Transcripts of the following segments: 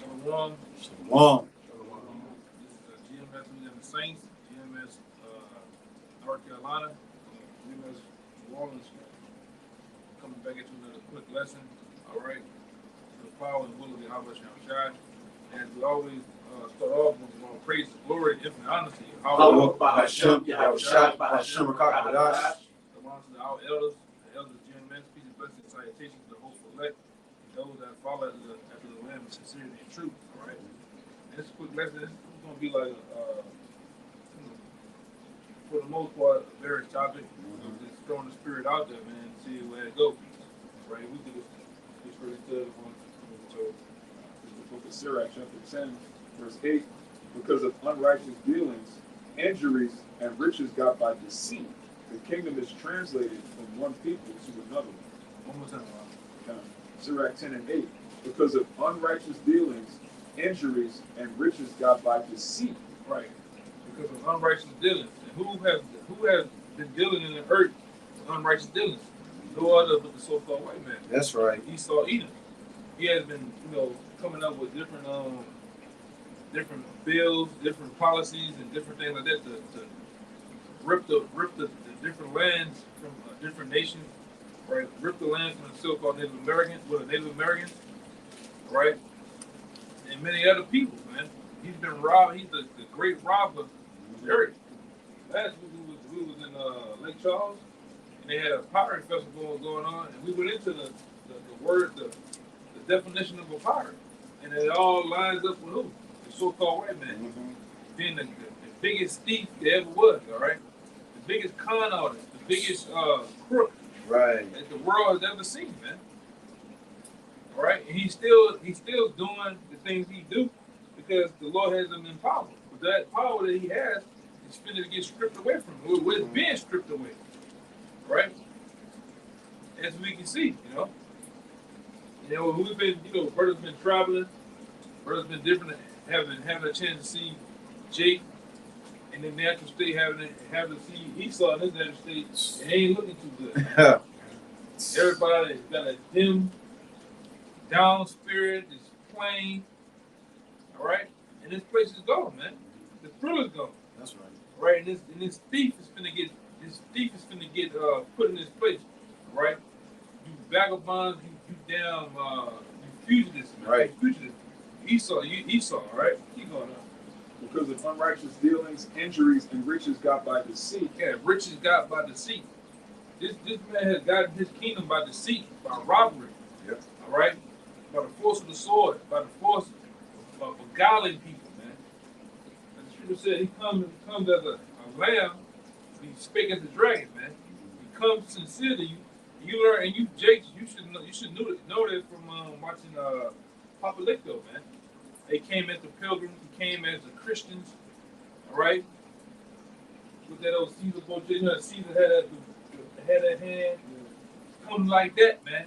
Shalom. Shalom. This is GMS and the Saints, GMS North Carolina, GMS New Orleans. Coming back into another quick lesson. All right. To the power and will of the Yahweh Shai. And we always start off with praise, glory, and infinite honor to you. Our Hashem, Yahweh Shai, Hashem, Rakakadash. To our elders, the elders of GMS, peace and blessings, salutations to the hopeful elect, and those that follow after the Lamb of sincerity and truth. All right. And this quick lesson is going to be like, for the most part, a various topic. Just throwing the spirit out there, man, and see where it goes. Right? We can just really tell one. So, this is the book of Sirach, chapter 10, verse 8. Because of unrighteous dealings, injuries, and riches got by deceit, the kingdom is translated from one people to another. One more time, Sirach 10 and 8. Because of unrighteous dealings, injuries, and riches got by deceit. Right. Because of unrighteous dealings. And who has been dealing in the earth with unrighteous dealings? No other but the so-called white man. That's right. Esau Edom. He has been, coming up with different bills, different policies, and different things like that to rip the different lands from different nations, right? Rip the land from the so-called Native Americans, right? And many other people, man. He's been robbed. He's the great robber of the earth. Last week we was in Lake Charles, and they had a pirate festival going on, and we went into the definition of a pirate, and it all lines up with who? The so-called white man, being the biggest thief there ever was. All right, the biggest con artist, the biggest crook, right, that the world has ever seen, man. All right, and he's still doing the things he do because the Lord has him in power. But that power that he has is finna get stripped away from him. It's being stripped away, right? As we can see, we've been, brothers been traveling, brothers been different, having a chance to see Jake in the natural state, having to see Esau in his natural state, it ain't looking too good. Everybody's got a dim, down spirit, is plain, all right? And this place is gone, man. The thrill is gone. That's right. Right, and this thief is finna get put in this place, right? You vagabonds, you damn you fugitives, man. Right. You fugitives. Esau, right? Keep going on. Because of unrighteous dealings, injuries, and riches got by deceit. Yeah, riches got by deceit. This man has gotten his kingdom by deceit, by robbery. Yep. All right? By the force of the sword, by the force of beguiling people, man. And the scripture said he comes as a lamb, he speaks as a dragon, man. He comes sincere to you. You learn, and you, Jake, you should know that from watching Papa Licto, man. They came as the pilgrims, he came as the Christians, all right? With that old Caesar boat, Caesar had that hand, coming like that, man.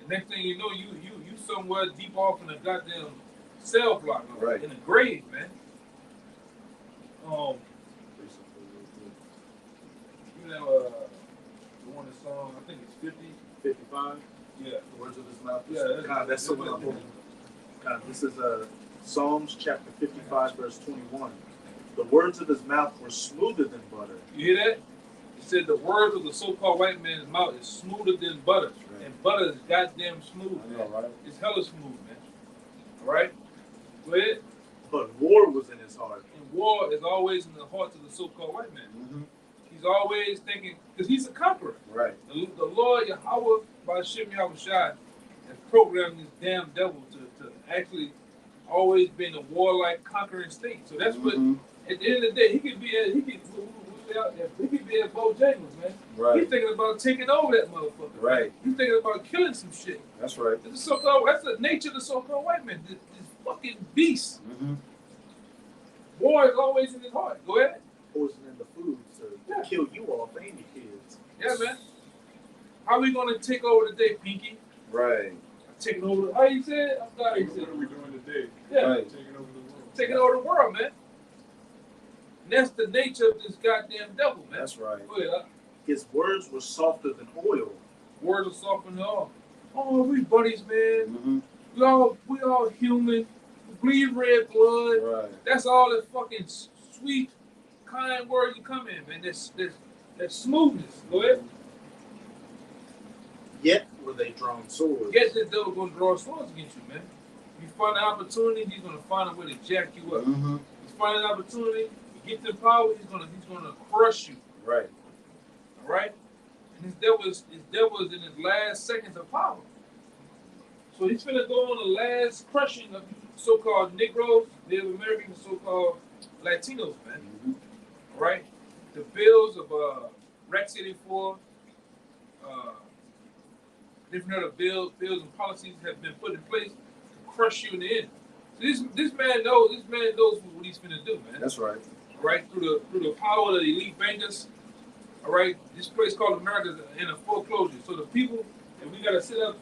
The next thing you know, you somewhere deep off in a goddamn cell block, right, in the grave, man. The one that song, I think it's 50, 55. Yeah, The words of his mouth. Yeah, That's so this is Psalms chapter 55, verse 21. The words of his mouth were smoother than butter. You hear that? It said the words of the so-called white man's mouth is smoother than butter. Right. And butter is goddamn smooth, man. I know, right? It's hella smooth, man. All right? Go ahead. But war was in his heart. And war is always in the heart of the so-called white man. He's always thinking, because he's a conqueror. Right. The Lord Yahweh, by Hashem Yahweh Shai, has programmed this damn devil to actually always be in a warlike conquering state. So that's what, at the end of the day, he could be at Bojangles, man. Right. He's thinking about taking over that motherfucker. Right. He's thinking about killing some shit. That's right. That's the nature of the so-called white man. This fucking beast. War is always in his heart. Go ahead. Poison in the food to kill you off and your kids. Yeah, man. How are we going to take over today, Pinky? Right. Taking over. How you said? I'm glad you said. What are we doing today? Yeah. Right. Taking over the world. Taking over the world, man. And that's the nature of this goddamn devil, man. That's right. Go ahead. His words were softer than oil. Words are softening all. Oh, we buddies, man. Mm-hmm. We all human. plead red blood. Right. That's all that fucking sweet, kind words you come in, man. That smoothness. Go ahead. Yet were they drawn swords. Guess the devil gonna draw swords against you, man. You find an opportunity, he's gonna find a way to jack you up. Mm-hmm. You find an opportunity, you get the power, he's gonna crush you. Right. All right. And his devil is in his last seconds of power. So he's gonna go on the last crushing of so-called Negroes, Native Americans, so-called Latinos, man. Mm-hmm. All right. The bills of Rex 84. Different other bills and policies have been put in place to crush you in the end. So this man knows what he's gonna do, man. That's right. All right, through the power of the elite bankers. All right, this place called America is in a foreclosure. So the people that we gotta sit up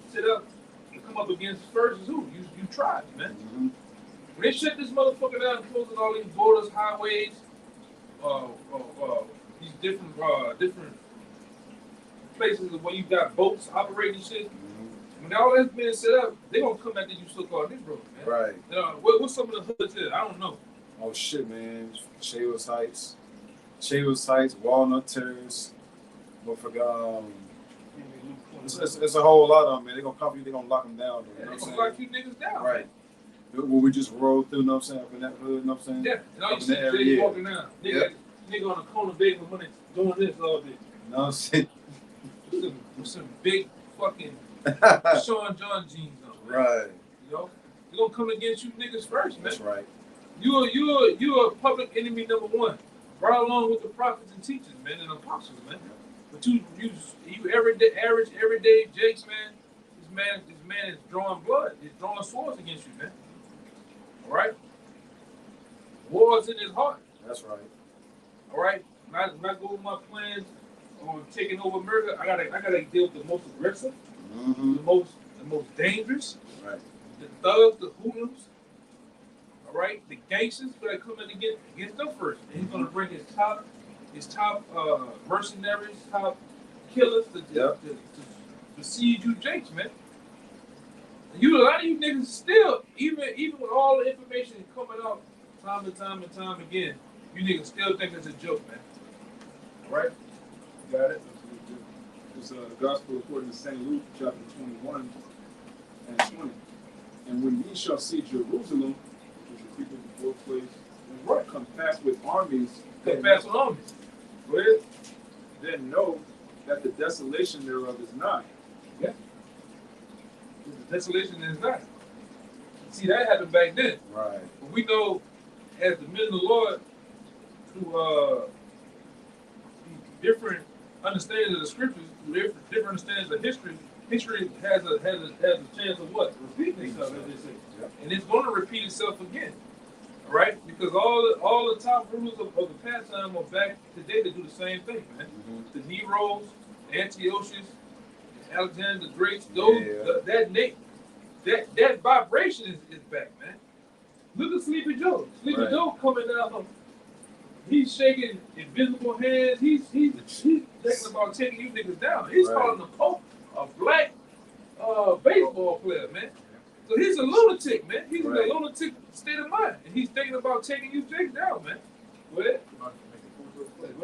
and come up against first is who? You tried, man. Mm-hmm. When they shut this motherfucker down, closing all these borders, highways, these different places where you got boats operating shit. Mm-hmm. When all that's been set up, they gonna come after you so-called Negroes, man. Right. What's some of the hoods here? I don't know. Oh shit, man. Shaywoods Heights, Walnut Terrace, motherfucker. It's a whole lot of them, man. They gonna come for you, they gonna lock them down. Yeah, You know they what gonna I'm lock you niggas down. Right. When we just rolled through, you know what I'm saying, up in that hood, you know what I'm saying? Yeah, and all you Up in see that is area, they walking down. Nigga on the corner begging money, doing this all day. You know what I'm saying? With some big fucking Sean John jeans on. Man. Right. You know? They're gonna come against you niggas first, man. That's right. You're a public enemy number one. Right along with the prophets and teachers, man, and apostles, man. But you everyday Jakes, man. This man is drawing blood. He's drawing swords against you, man. All right. War's in his heart. That's right. All right. Not go with my plans on taking over America. I gotta deal with the most aggressive, Mm-hmm. the most dangerous, Right. the thugs, the hoodlums. All right, the gangsters gotta come in against them first. And he's gonna bring his top mercenaries, top killers to besiege you, Jakes, man. A lot of you niggas still, even with all the information coming out time and time again, you niggas still think it's a joke, man. All right? You got it? It's the gospel according to St. Luke, chapter 21 and 20. And when ye shall see Jerusalem, which is the people before place, compassed with armies, Compassed with armies. Go ahead. then know that the desolation thereof is nigh. Yeah. The desolation is not. See, that happened back then. Right. But we know, as the men of the Lord, through different understandings of the scriptures, through different understandings of history has a chance of what? Repeating itself, as they say. Yeah. And it's going to repeat itself again. All right? Because all the top rulers of the past time are back today to do the same thing, man. Mm-hmm. The Neros, Antiochus, Alexander the Great, that vibration is back, man. Look at Sleepy Joe. Sleepy Joe coming down. He's shaking invisible hands. He's thinking about taking you niggas down. He's calling the Pope a black baseball player, man. So he's a lunatic, man. He's in a lunatic state of mind, and he's thinking about taking you Jake down, man. Go ahead. Go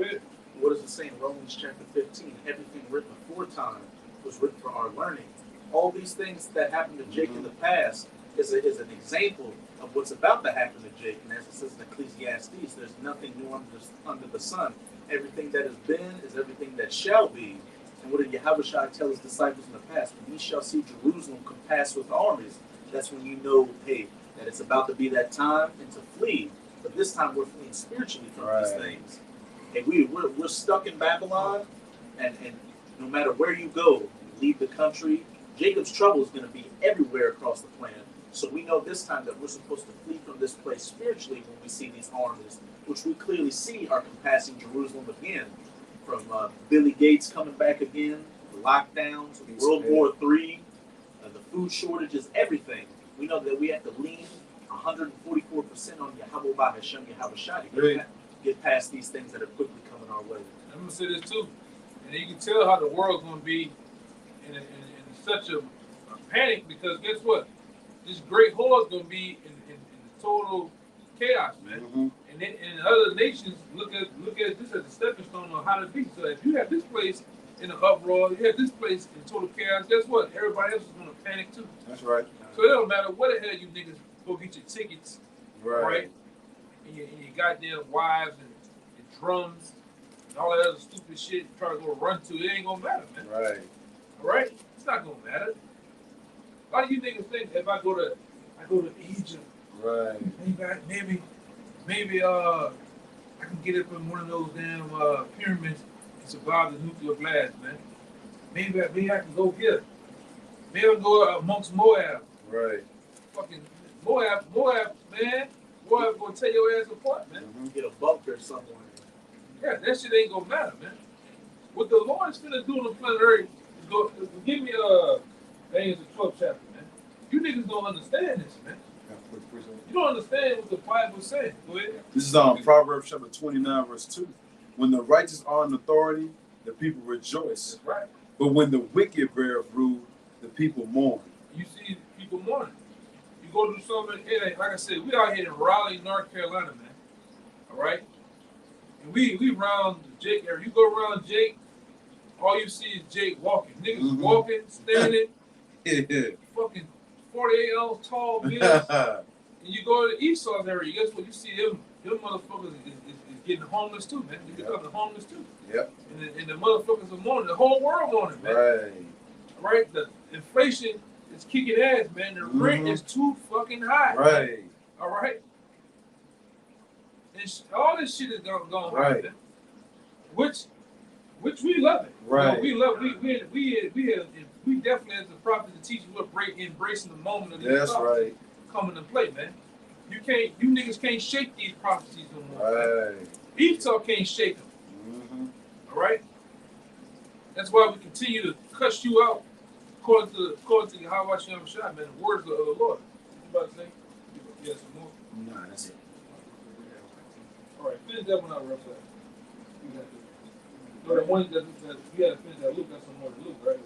ahead. What does it say in Romans chapter 15? Everything written aforetime was written for our learning. All these things that happened to Jake in the past is an example of what's about to happen to Jake. And as it says in Ecclesiastes, there's nothing new under the sun. Everything that has been is everything that shall be. And what did Yahushua tell his disciples in the past? When ye shall see Jerusalem compassed with armies, that's when you know, hey, that it's about to be that time and to flee. But this time we're fleeing spiritually from these things. And we're stuck in Babylon, and no matter where you go, you leave the country, Jacob's trouble is going to be everywhere across the planet. So we know this time that we're supposed to flee from this place spiritually when we see these armies, which we clearly see are compassing Jerusalem again. From Billy Gates coming back again, the lockdowns, World War III, the food shortages, everything. We know that we have to lean 144% on Yahweh Hashem Yahushua to get past these things that are quickly coming our way. I'm going to say this too. And you can tell how the world's going to be in such a panic, because guess what? This great whore is going to be in total chaos, man. Mm-hmm. And other nations look at this as a stepping stone on how to be. So if you have this place in an uproar, you have this place in total chaos. Guess what? Everybody else is gonna panic too. That's right. So it don't matter what the hell you niggas go get your tickets, Right. right? And your goddamn wives and drums and all that other stupid shit you try to go run to. It ain't gonna matter, man. Right. All right? It's not gonna matter. A lot of you niggas think if I go to Egypt, Right. maybe I can get up in one of those damn pyramids and survive the nuclear blast, man. Maybe I can go here. Maybe I can go amongst Moab. Right. Fucking Moab, man. Moab gonna tear your ass apart, man. Mm-hmm. Get a bunker somewhere. Yeah, that shit ain't gonna matter, man. What the Lord is finna do on the planet Earth is go give me Daniel the 12th chapter, man. You niggas don't understand this, man. You don't understand what the Bible says. Go ahead. This is Proverbs chapter 29, verse 2. When the righteous are in authority, the people rejoice. That's right. But when the wicked bear rule, the people mourn. You see people mourning. You go do something, like I said, we out here in Raleigh, North Carolina, man. All right? And we round Jake area. You go around Jake, all you see is Jake walking. Niggas walking, standing, fucking 48-ounce tall bills. And you go to the Esau's area, guess what? You see them motherfuckers is getting homeless too, man. They're becoming homeless too. Yep. And the motherfuckers are mourning. The whole world mourning, man. Right. All right? The inflation is kicking ass, man. The rent is too fucking high. Right. All right? And all this shit is going right. man. Which we love it. Right. You know, we definitely as the prophets and teachers we're embracing the moment of these That's prophecies right. coming to play, man. You niggas can't shake these prophecies no more. Right. Man. Esau can't shake them. Mm-hmm. All right. That's why we continue to cuss you out according to how I shall shot, man. The words of the Lord. You about to say? Yeah, some more. Nah, that's it. All right, finish that one out real fast. You got this. So the one that we had to finish that Luke, that's some more to Luke, right?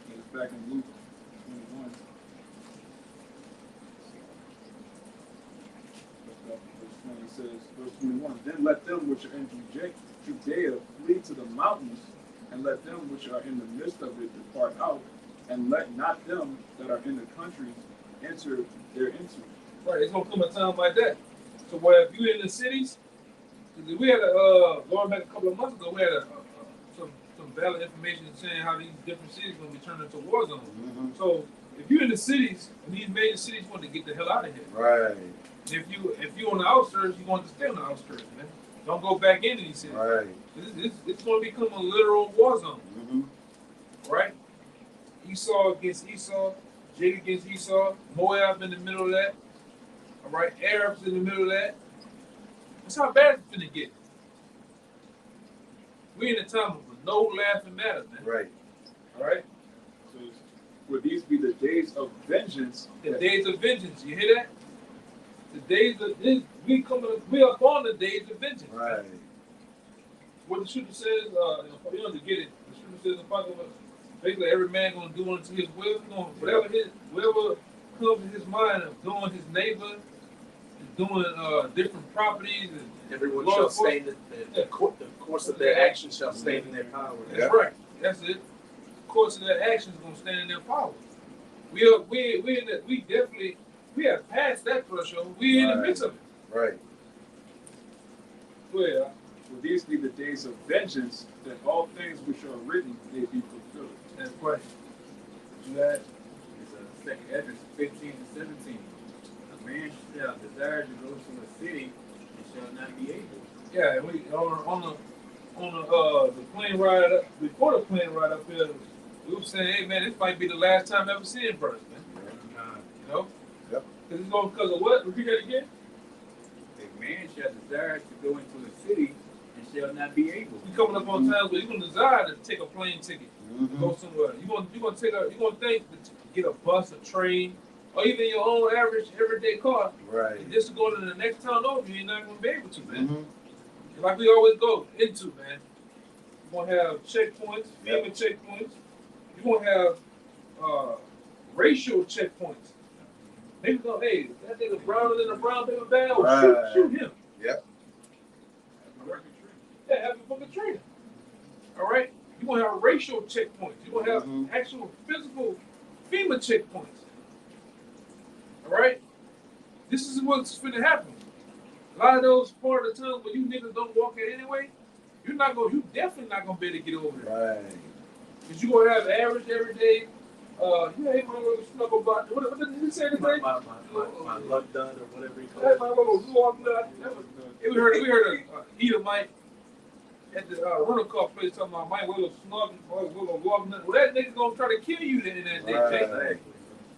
It's back in Luke 21. Verse 20 says, verse 21, then let them which are in Judea flee to the mountains, and let them which are in the midst of it depart out, and let not them that are in the countries enter therein. Right, it's gonna come a time like that. So where if you in the cities, we had going back a couple of months ago, we had some valid information saying how these different cities gonna be turned into war zones. Mm-hmm. So if you're in the cities, and these major cities want to get the hell out of here. Right. And if you on the outskirts, you want to stay on the outskirts, man. Don't go back into these cities. Right. It's gonna become a literal war zone. Mm-hmm. Right? Esau against Esau, Jacob against Esau, Moab in the middle of that. All right, Arabs in the middle of that. That's how bad it's gonna get. We in a time of no laughing matter, man. Right. All right? So would these be the days of vengeance? The days of vengeance. You hear that? The days of we are on the days of vengeance. Right. What the scripture says, you know, to get it, the scripture says in the Bible, basically every man gonna do unto his will. Whatever comes in his mind of doing his neighbor, doing different properties, and everyone shall stay in the course of their actions shall stay in their power. That's right. That's it. The course of their actions gonna stand in their power. We have passed that threshold. We in the midst of it. Right. Go ahead. Will these be the days of vengeance, that all things which are written may be fulfilled? That's right. You got second Ezra 15 and 17. A man shall desire to go to a city and shall not be able. Yeah, we on the plane ride up, before the plane ride up here, we were saying, hey man, this might be the last time ever seeing brothers, man. You know? Yep. Because of what? Repeat that again. A man shall desire to go into a city and shall not be able. You coming up on times where you're gonna desire to take a plane ticket, to go somewhere. You're gonna think to get a bus, a train, or even your own average everyday car. Right. And just to go to the next town over, you're not gonna be able to, man. Mm-hmm. Like we always go into, man. You're gonna have checkpoints, FEMA checkpoints. You're gonna have racial checkpoints. They go, hey, that nigga browner than a brown paper bag. Oh, Right. shoot him. Yep. Yeah, have a fucking trainer. All right? You're going to have racial checkpoints. You're going to have Mhm. actual physical FEMA checkpoints. All right? This is what's going to happen. A lot of those part of the time when you niggas don't walk it anyway, you definitely not going to be able to get over there. Right. Because you're going to have average every day. You ain't my little snuggle bot. What did he say today? My luck done or whatever he Hey, calls my it. little walk nut. We heard Edomite at the rental car place talking about Mike Willow snug, Willow walk nut. Well, that nigga gonna try to kill you in that day. Right. Jake.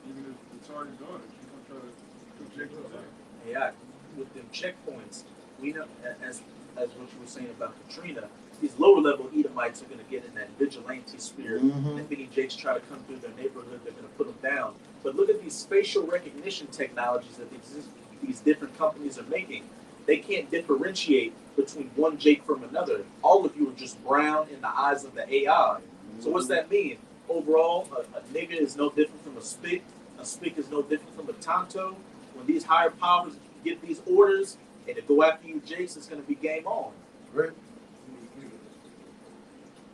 Even if it's already done, she's gonna try to put Jake on that. Yeah, with them checkpoints, we know as what you were saying about Katrina, these lower level Edomites are going to get in that vigilante spirit. Mhm. If any Jakes try to come through their neighborhood, they're going to put them down. But look at these facial recognition technologies that these different companies are making. They can't differentiate between one Jake from another. All of you are just brown in the eyes of the AI. So what's that mean? Overall, a nigga is no different from a spick. A spick is no different from a tonto. When these higher powers get these orders and to go after you, Jakes, it's going to be game on. Great.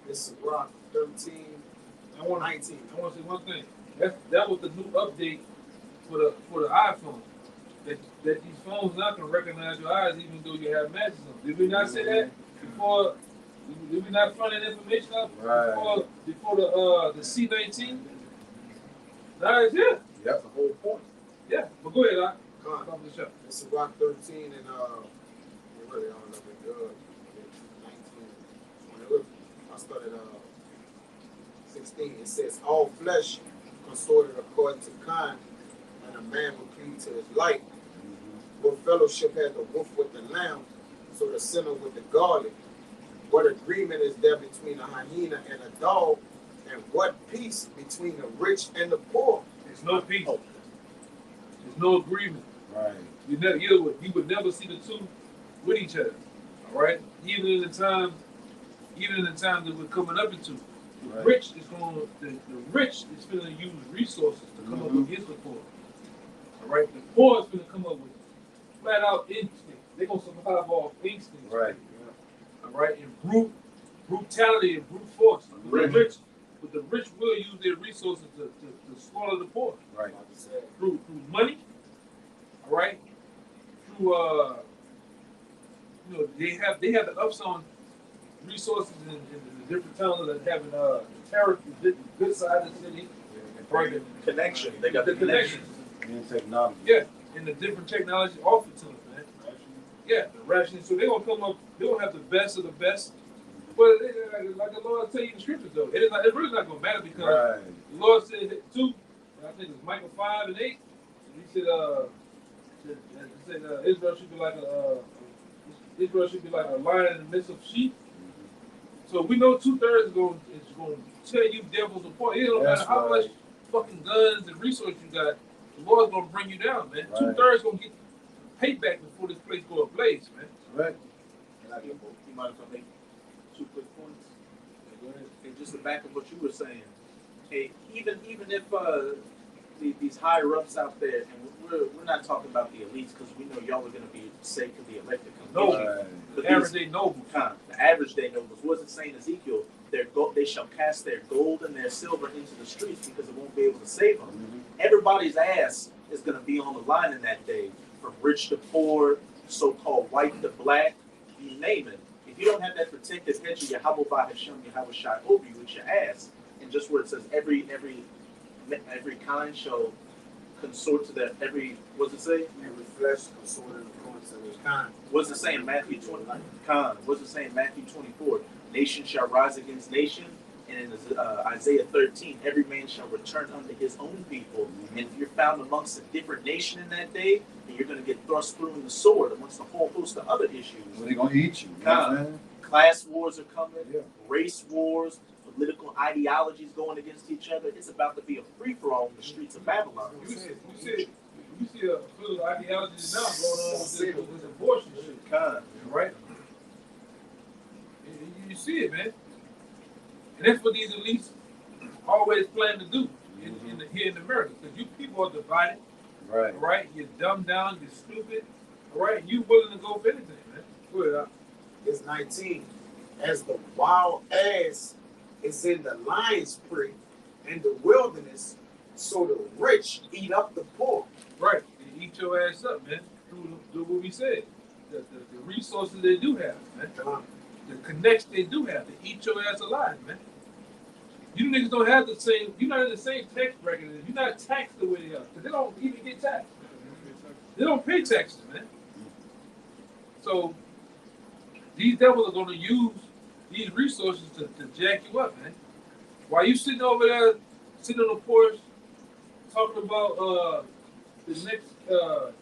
It's Rock 13. I want 19. to say one thing. That was the new update for the iPhone. That these phones now can recognize your eyes even though you have matches on. Did we not say that before? Did we not find that information out Right. before the C19? Now it's here. Yep. That's the whole point. Yeah, but go ahead, I Con. come to the show. It's Rock 13 and you really don't know it good. 19, 20. Look, I started 16. It says all flesh consorted according to kind, and a man will cleave to his light. What fellowship had the wolf with the lamb, so the sinner with the garlic? What agreement is there between a hyena and a dog? And what peace between the rich and the poor? There's no peace. There's no agreement. Right. You would never see the two with each other. All right. Even in the times that we're coming up into, the Right. rich is going. The rich is going to use resources to come up against the poor. All right. The poor is going to come up with flat out instinct. They're going to survive off instinct. Right. All right. And brutality and brute force. But the rich will use their resources to slaughter the poor. Right. Through money, all right. Through they have the ups on resources in the different towns that having terror, the good side of the city, right? Connection. They got The connections, And technology. yeah, and the different technology offered to them, man. Yeah, the rationing. So they're gonna come up. They're gonna have the best of the best. But like the Lord tell you in the scriptures, though, it's really not gonna matter because Right. the Lord said that too. I think it's Micah 5:8. He said, Israel should be like a lion in the midst of sheep. So we know 2/3 is going to tear you devils apart. It don't matter That's how right. much fucking guns and resources you got. The Lord's going to bring you down, man. Right. 2/3 going to get payback before this place go ablaze, man. Right. You mind if I make 2 quick points? And just the back of what you were saying. Hey, even if these higher ups out there, and we're not talking about the elites because we know y'all are going to be safe to the elected No. commission. Right. The everyday noble. The average day nobles. What does it say in Ezekiel? They shall cast their gold and their silver into the streets because it won't be able to save them. Mhm. Everybody's ass is going to be on the line in that day, from rich to poor, so-called white to black, you name it. If you don't have that protective hedge of Yahweh Hashem, Yahweh Shai over you, it's your ass. And just where it says every kind shall consort to that. What's it say? Every flesh consorted according to his kind. What's it saying in Matthew 20? What's it saying in Matthew 24? Nation shall rise against nation. And in Isaiah 13, every man shall return unto his own people. And if you're found amongst a different nation in that day, then you're going to get thrust through in the sword amongst a whole host of other issues. So they're going to eat you. You know what I'm saying? Class wars are coming, Yeah. race wars, political ideologies going against each other. It's about to be a free-for-all in the streets of Babylon. You see a political ideology now going on with this abortion shit, right? You see it, man. And that's what these elites always plan to do here in America. Because you people are divided. Right. All right, you're dumbed down, you're stupid. All right, you willing to go for anything, man. Go ahead. It's 19. As the wild ass is in the lion's prey in the wilderness, so the rich eat up the poor. Right, they eat your ass up, man. Do what we said. The resources they do have, man. The connects they do have, they eat your ass alive, man. You niggas don't have the same. You're not in the same tax bracket. You're not taxed the way they are, because they don't even get taxed. They don't pay taxes, man. So these devils are going to use these resources to jack you up, man. While you sitting over there, sitting on the porch, talking about the next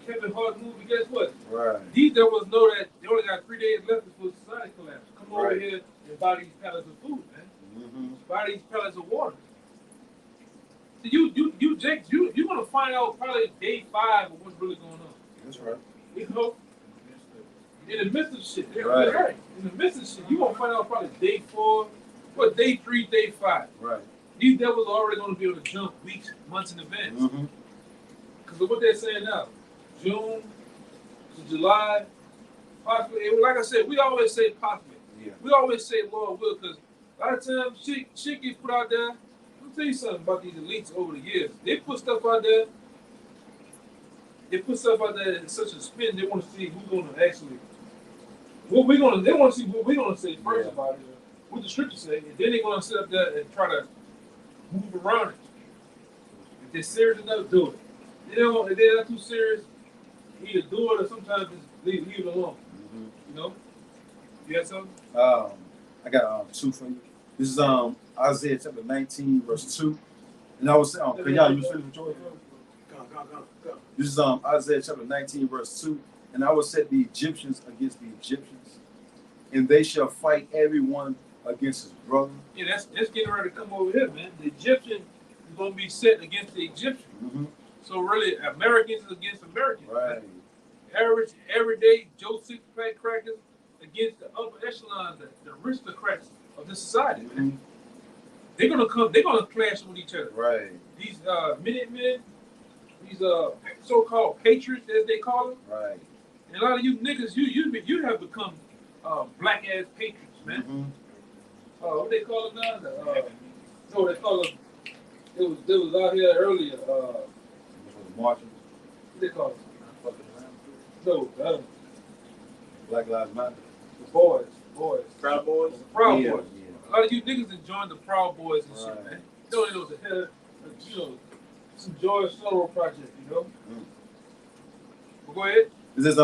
Kevin Hart movie, guess what? Right. These devils know that they only got 3 days left before society collapses. Come over Right. here and buy these pallets of food, man. Buy these pallets of water. So Jake, you're gonna find out probably day 5 of what's really going on. That's right. You know, in the midst of shit. Yeah, Right. right. In the midst of shit, you're gonna find out probably day 4, what day 3, day 5. Right. These devils are already gonna be able to jump weeks, months in advance. Because of what they're saying now, June to July, possibly. Like I said, we always say possibly. Yeah. We always say Lord will, because a lot of times shit gets put out there. Let me tell you something about these elites over the years. They put stuff out there. They put stuff out there in such a spin. They want to see who's going to actually. What we're gonna. They want to see what we're going to say first about it. What the scriptures say, and then they're going to sit up there and try to move around it. If they're serious enough, do it. If they're not too serious, either do it or sometimes just leave it alone. You know? You got something? I got 2 for you. This is Isaiah chapter 19, verse 2. And I was saying, can y'all use it for Joy? Go. This is Isaiah chapter 19, verse 2. And I will set the Egyptians against the Egyptians, and they shall fight everyone against his brother. Yeah, that's getting ready to come over here, man. The Egyptian is going to be set against the Egyptian. So really, Americans is against Americans. Right. Average, everyday Joe six-pack crackers against the upper echelons, the aristocrats of this society, man. They're gonna come. They're gonna clash with each other. Right. These Minutemen, these so-called patriots, as they call them. Right. And a lot of you niggas, you have become black ass patriots, man. What they call them now? No, they call them. It was out here earlier. Marching. What they call them? No, Black Lives Matter. the boys. Proud Boys. Proud Yeah, Boys. yeah. A lot of you niggas enjoying the Proud Boys and shit, Right. man. You know, it was a hell, some Joy Sorrow project, you know. But go ahead. It says,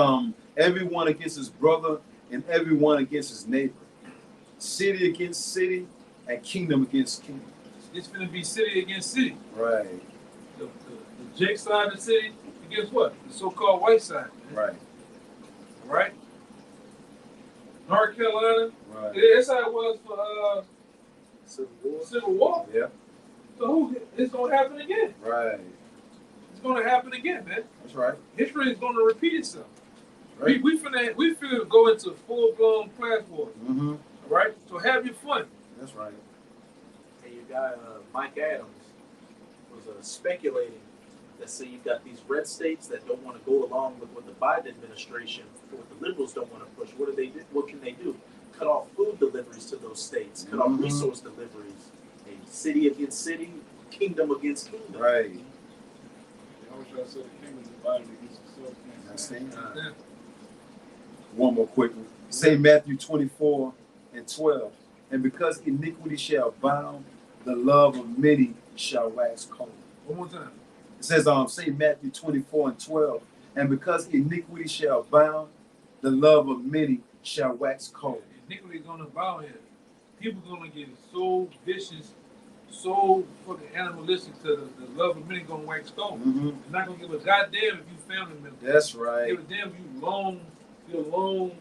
everyone against his brother and everyone against his neighbor, city against city, and kingdom against kingdom. It's gonna be city against city. Right. The Jake side of the city against what? The so-called white side. Man. Right. Right. North Carolina. Right. Yeah, that's how it was for Civil War. Yeah. So it's gonna happen again. Right. It's gonna happen again, man. That's right. History is gonna repeat itself. Right. We finna go into full-blown class wars. All right. So have your fun. That's right. And your guy Mike Adams was speculating that say you've got these red states that don't want to go along with what the Biden administration, or what the liberals don't want to push. What do they do? What can they do? Cut off food deliveries to those states. Cut off resource deliveries. A city against city, kingdom against kingdom. Right. I wish I said the kingdom divided against itself. Yeah. One more quick one. St. Matthew 24 and 12. And because iniquity shall abound, the love of many shall wax cold. One more time. It says St. Matthew 24 and 12. And because iniquity shall abound, the love of many shall wax cold. Iniquity gonna abound here. People gonna get so vicious, so fucking animalistic to the love of many gonna wax cold. They're not gonna give a goddamn if you family member. That's right. Give a damn if you're alone,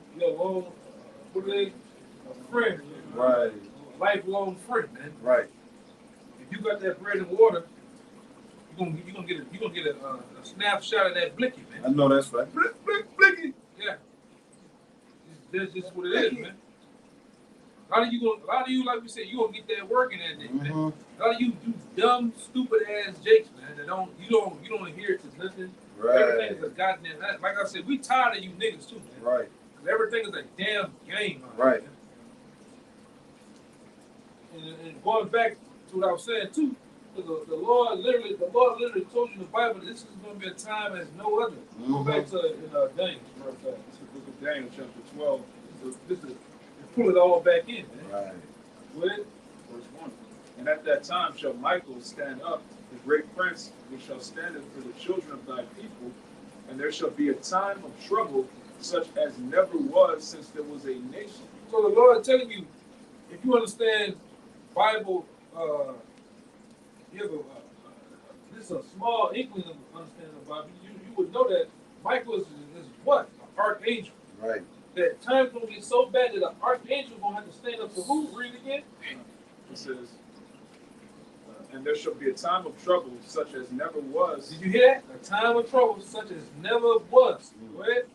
what are they? A friend. Right. A lifelong friend, man. Right. If you got that bread and water, you're gonna get a snapshot of that blicky, man. I know that's right. Blicky. Yeah. That's just what it is, man. A lot of you, like we said, you gonna get that work in that day, man. A lot of you do dumb, stupid ass jakes, man. You don't adhere to nothing. Right. Everything is a goddamn. Like I said, we tired of you niggas too, man. Right. Cause everything is a damn game. Right. And going back to what I was saying too, the Lord literally told you in the Bible that this is going to be a time as no other. Go back to Daniel, matter of fact. It's the book of Daniel, chapter 12, This is pull it all back in, man. Right. With verse 1. And at that time shall Michael stand up, the great prince, which shall stand for the children of thy people, and there shall be a time of trouble such as never was since there was a nation. So the Lord telling you, if you understand Bible, you have this is a small inkling of understanding the Bible. You would know that Michael is what? An archangel. Right. That time's gonna get so bad that an archangel gonna have to stand up to who? Read again. It says, and there shall be a time of trouble such as never was. Did you hear that? A time of trouble such as never was. Go ahead.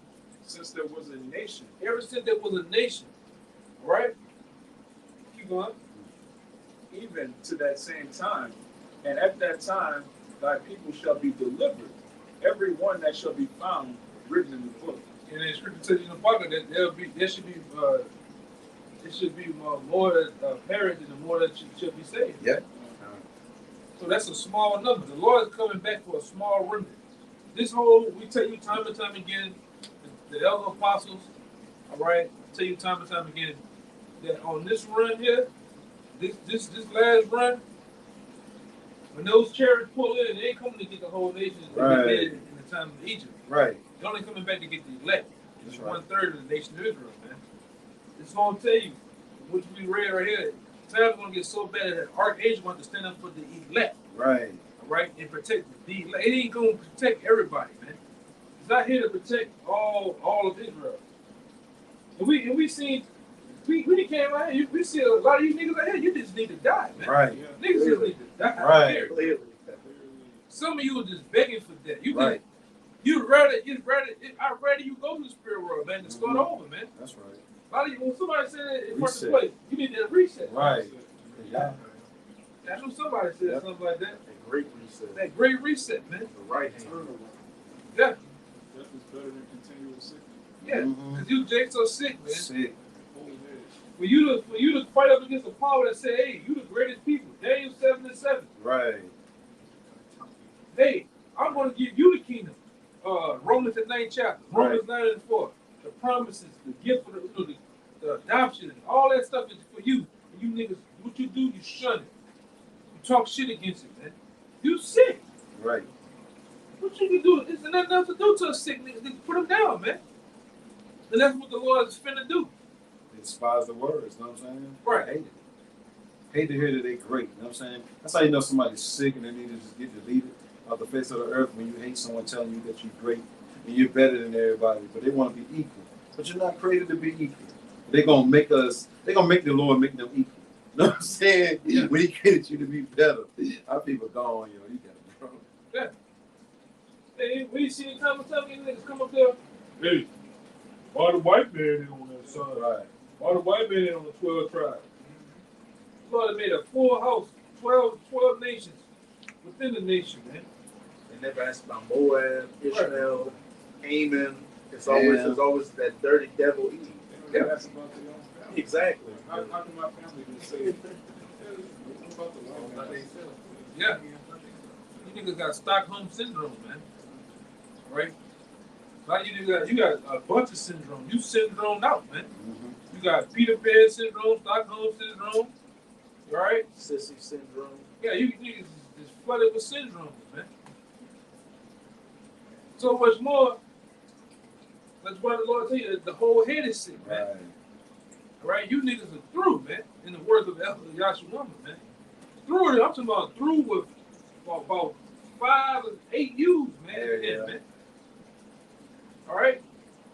Since there was a nation. Ever since there was a nation. All right? Keep going. Even to that same time. And at that time, thy people shall be delivered, every one that shall be found written in the book. And the scripture says in the Bible that there should be more that perish than the more that should be saved. Yeah. So that's a small number. The Lord is coming back for a small remnant. This whole, we tell you time and time again, the elder apostles, all right, tell you time and time again that on this run here, this last run, when those chariots pull in, they ain't coming to get the whole nation Right. they did in the time of Egypt. Right. They're only coming back to get the elect. It's That's right. 1/3 of the nation of Israel, man. It's going to tell you, what we read right here, time's going to get so bad that archangel wants to stand up for the elect, Right. all right, and protect the elect. It ain't going to protect everybody, man. It's not here to protect all of Israel. And we seen, we came out here, we see a lot of you niggas out here, you just need to die, man. Right. Niggas just need to die. Right. Period. Clearly. Some of you are just begging for that. You Right. I'd rather you go to the spirit world, man, than start over, man. That's right. A lot of you, when somebody said it in first Reset. place, you need to reset. Right. Yeah. That's what somebody said, Yep. something like that. A great reset. That great reset, man. The right hand. Yeah, Death is better than continual sickness. yeah. Mhm. Because you Jake so sick, man. Sick. Holy man. For you to fight up against the power that say, hey, you the greatest people. Daniel 7:7. Right. Hey, I'm going to give you the kingdom. Romans the 9th chapter. Romans 9:4. The promises, the gift of the adoption, and all that stuff is for you. And you niggas, what you do, you shun it. You talk shit against it, man. You sick. Right. What you can do? There's nothing else to do to a sick nigga. Just put him down, man. And that's what the Lord is finna do. They despise the words, you know what I'm saying? Right. I hate it. Hate to hear that they're great, you know what I'm saying? That's how you know somebody's sick and they need to just get deleted off the face of the earth when you hate someone telling you that you're great and you're better than everybody, but they want to be equal. But you're not created to be equal. They're gonna make the Lord make them equal. You know what I'm saying? Yeah. When he created you to be better. Our people gone, you got it, bro. Hey, we see time and time these niggas come up there. Hey, why the white man ain't on that side? Right. Why the white man ain't on the 12 tribes? Lord made a full house, 12 nations within the nation, man. They never asked about Moab, Ishmael, Ammon. It's Yeah. always that dirty devil Eve. They don't ask about their own family. Exactly. How can my family just say, what about the white man? Yeah. You niggas got Stockholm syndrome, man. Right? Like you got a bunch of syndrome. You syndrome out, man. Mm-hmm. You got Peter Pan syndrome, Stockholm syndrome, right? Sissy syndrome. Yeah, you niggas is flooded with syndromes, man. So much more. That's why the Lord tell you that the whole head is sick, man. Right. All right, you niggas are through, man. In the words of Elder Yashua, man. Through it. I'm talking about through with about 5 or 8 U's, man. Yeah. Man. All right.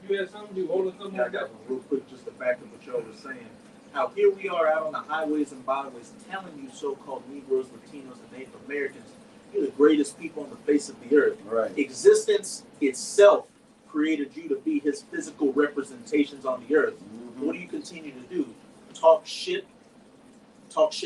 You had something you older something I like got that. one real quick just to back up what y'all were saying. How here we are out on the highways and byways telling you so-called Negroes, Latinos, and Native Americans, you're the greatest people on the face of the earth. Right. Existence itself created you to be his physical representations on the earth. Mm-hmm. What do you continue to do? Talk shit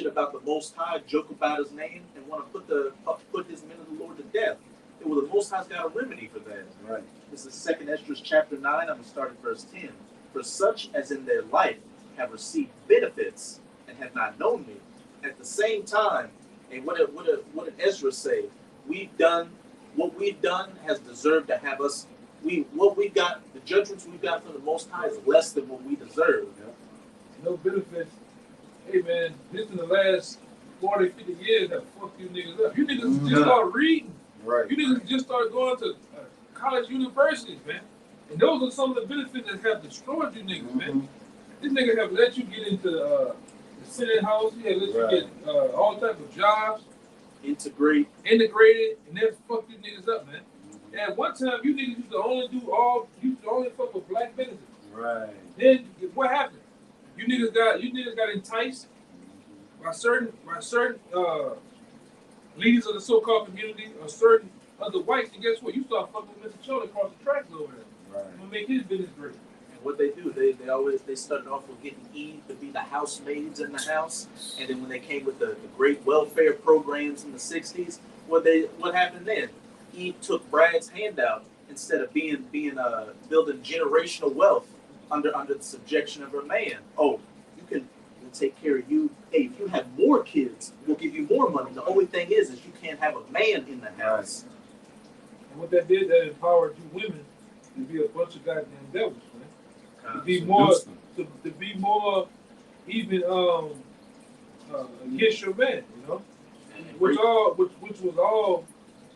about the Most High, joke about his name, and want to put his men of the Lord to death. Well, the Most High's got a remedy for that. Right. This is 2nd Esdras chapter 9. I'm going to start at verse 10. For such as in their life have received benefits and have not known me, at the same time, and what did Ezra say? What we've done has deserved to have us. What we got, the judgments we got from the Most High is less than what we deserve. No benefits. Hey man, this in the last 40, 50 years that fucked you niggas up. You niggas just start reading. Right. You niggas just start going to college universities, man. And those are some of the benefits that have destroyed you niggas, man. This nigga have let you get into the Senate House. He have let you get all types of jobs. Integrated, and that fucked you niggas up, man. And at one time, you niggas used to only fuck with black businesses. Right. Then what happened? You niggas got enticed by certain leaders of the so-called community or certain other whites, and guess what? You start fucking with Mr. Chola across the tracks over there. Right. To make his business great. And what they do, they started off with getting Eve to be the housemaids in the house, and then when they came with the great welfare programs in the 60s, what happened then? Eve took Brad's handout instead of building generational wealth under the subjection of her man. Oh, we'll take care of you. Hey, if you have more kids, we'll give you more money. The only thing is you can't have a man in the house. And what that did, that empowered you women to be a bunch of goddamn devils, man. To be more even against your man, you know, which was all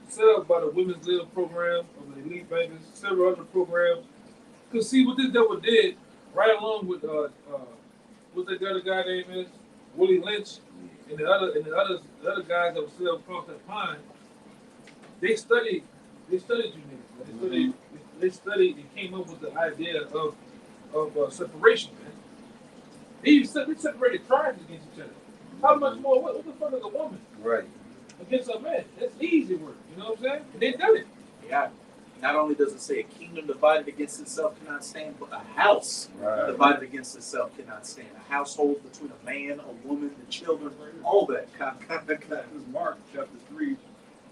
set up by the Women's Little Program of the Elite Bankers, several other programs. Cause see what this devil did, right along with what the other guy name is, Willie Lynch, and the other guys that were set up across that pond. They studied you niggas. They studied and came up with the idea of separation, man. They separated tribes against each other. How much more? What the fuck is a woman? Right. Against a man? That's easy work. You know what I'm saying? And they done it. Yeah. Not only does it say a kingdom divided against itself cannot stand, but a house divided against itself cannot stand. A household between a man, a woman, the children, all that kind of. This is Mark chapter 3,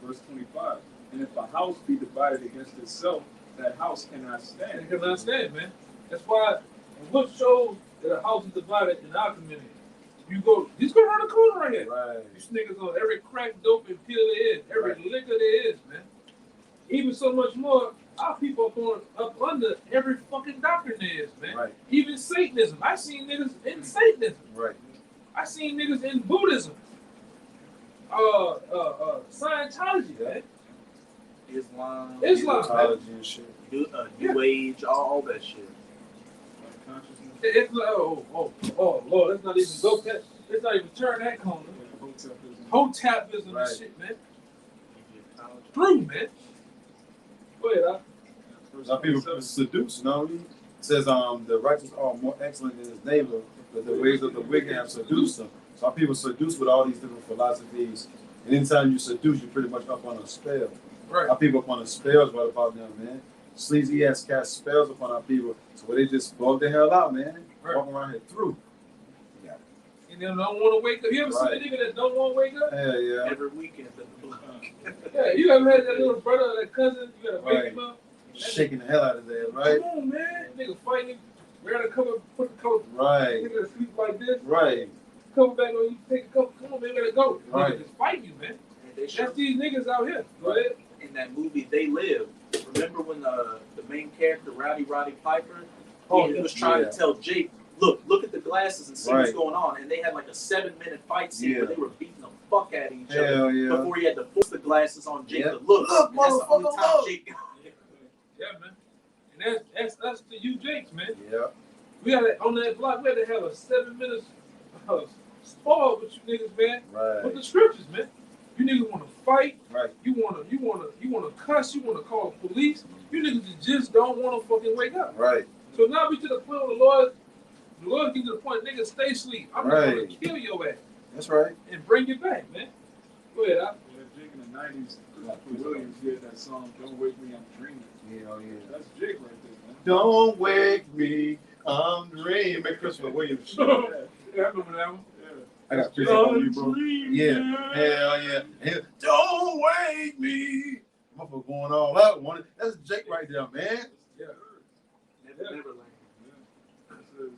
verse 25. And if a house be divided against itself, that house cannot stand. It cannot stand, man. That's why. And what shows that a house is divided in our community? You go, just go around the corner right here. Right. These niggas on every crack, dope, and pill there is, every liquor there is, man. Even so much more, our people are up under every fucking doctrine there is, man. Right. Even Satanism. I seen niggas in Satanism. Right. I seen niggas in Buddhism. Scientology, man. Islam. Scientology and shit. New Age, all that shit. Consciousness. It's like, oh, Lord, let's not even go that. Let's not even turn that corner. Hotepism and shit, man. True, man. Go ahead, Some people seduce, you know. It says the righteous are more excellent than his neighbor, but the ways of the wicked have seduced them. Some people seduce with all these different philosophies, and anytime you seduce, you're pretty much up on a spell. Right. Our people up on a spell is right about them, man. Sleazy ass cast spells upon our people, so where they just bug the hell out, man. Right. Walking around here through. Yeah. And they don't want to wake up. You ever seen a nigga that don't want to wake up? Hell yeah. Every weekend at the block. Yeah, you ever had that little brother or that cousin? You gotta wake him up. Shaking the hell out of there, right? Come on, man. Nigga fighting. Wear the cover, put the coat. Right. Nigga sleep like this. Right. Come back on you, take a cover. Come on, man, gotta go. Right. Nigga just fight you, man. They That's these niggas out here. Go ahead. in that movie They Live. Remember when the main character, Roddy Piper, he was trying to tell Jake, look at the glasses and see what's going on. And they had like a 7-minute fight scene where they were beating the fuck out of each other before he had to force the glasses on Jake to look. And that's the only time Jake got it. Yeah, man. And that's to you, Jakes, man. Yeah. We had on that block. We had to have a 7-minute spar with you niggas, man. Right. With the scriptures, man. You niggas want to fight. Right. You wanna cuss. You wanna call the police. You niggas just don't want to fucking wake up. Right. So now we to the point where the Lord gets to the point, niggas stay asleep. I'm not gonna kill your ass. That's right. And bring you back, man. Go ahead, Jake in the 90s, Christopher Williams did that song, Don't Wake Me, I'm Dreaming. Yeah. That's Jake right there, man. Don't wake me, I'm dreaming. Christopher Williams. Yeah, I remember that one. I got pictures on you, bro. Yeah. Hell yeah. Don't wake me. for going all out. That's Jake right there, man. Yeah. Neverland. Yeah. It says,